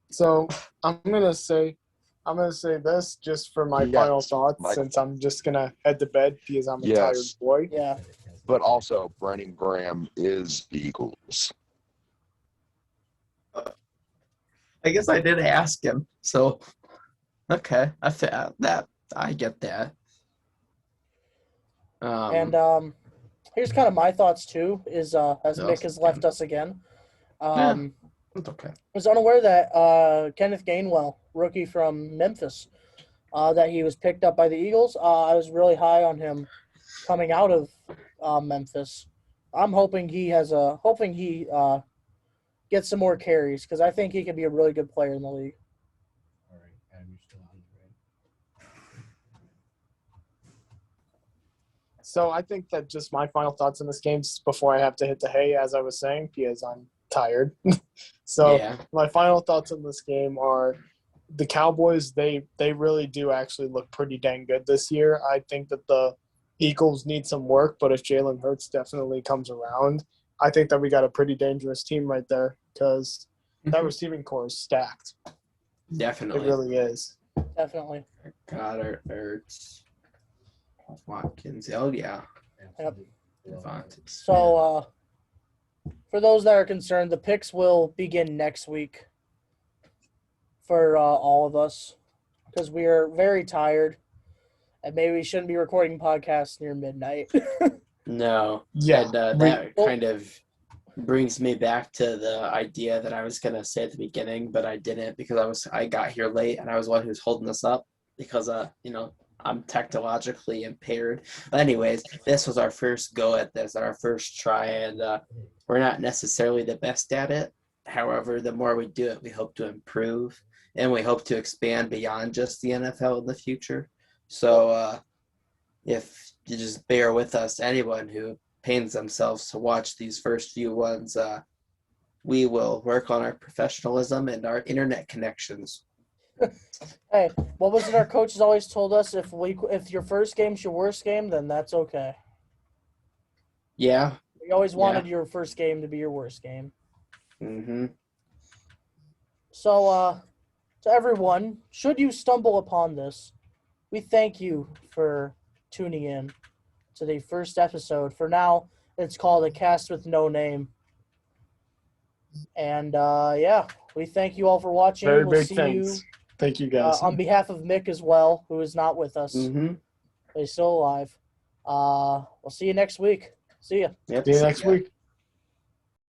So I'm gonna say this just for my Yes, final thoughts, Mike. since I'm just gonna head to bed because I'm a Yes. tired boy. Yeah. also Brandon Graham is Eagles. I guess I did ask him. So okay. I get that. And here's kind of my thoughts too. Is as Yeah, Mick has left us again. It's okay. I was unaware that Kenneth Gainwell, rookie from Memphis, that he was picked up by the Eagles. I was really high on him coming out of Memphis. I'm hoping he gets some more carries because I think he could be a really good player in the league. All right, Adam, you're still on, right? So I think that just my final thoughts on this game before I have to hit the hay, as I was saying, because I'm tired. So Yeah. my final thoughts on this game are the Cowboys, they really do actually look pretty dang good this year. I think that the Eagles need some work, but if Jalen Hurts definitely comes around, I think that we got a pretty dangerous team right there because that receiving core is stacked. Definitely. It really is. Definitely. Goddard, Ertz, Watkins. Oh, yeah. Absolutely. They're all right. Devontae. So for those that are concerned, the picks will begin next week for all of us because we are very tired and maybe we shouldn't be recording podcasts near midnight. No. Yeah. And that kind of brings me back to the idea that I was going to say at the beginning, but I didn't because I got here late and I was the one who was holding us up because, I'm technologically impaired. But anyways, this was our first go at this, our first try, and we're not necessarily the best at it. However, the more we do it, we hope to improve, and we hope to expand beyond just the NFL in the future. So if you just bear with us, anyone who pains themselves to watch these first few ones, we will work on our professionalism and our internet connections. Hey, what was it our coaches always told us? If your first game's your worst game, then that's okay. Yeah. We always wanted your first game to be your worst game. Mm-hmm. So, to everyone, should you stumble upon this, we thank you for tuning in to the first episode. For now, it's called A Cast with No Name. And, we thank you all for watching. Very we'll big see thanks. you Thank you, guys. on behalf of Mick as well, who is not with us. Mm-hmm. He's still alive. We'll see you next week. See ya. Yep. See you next week.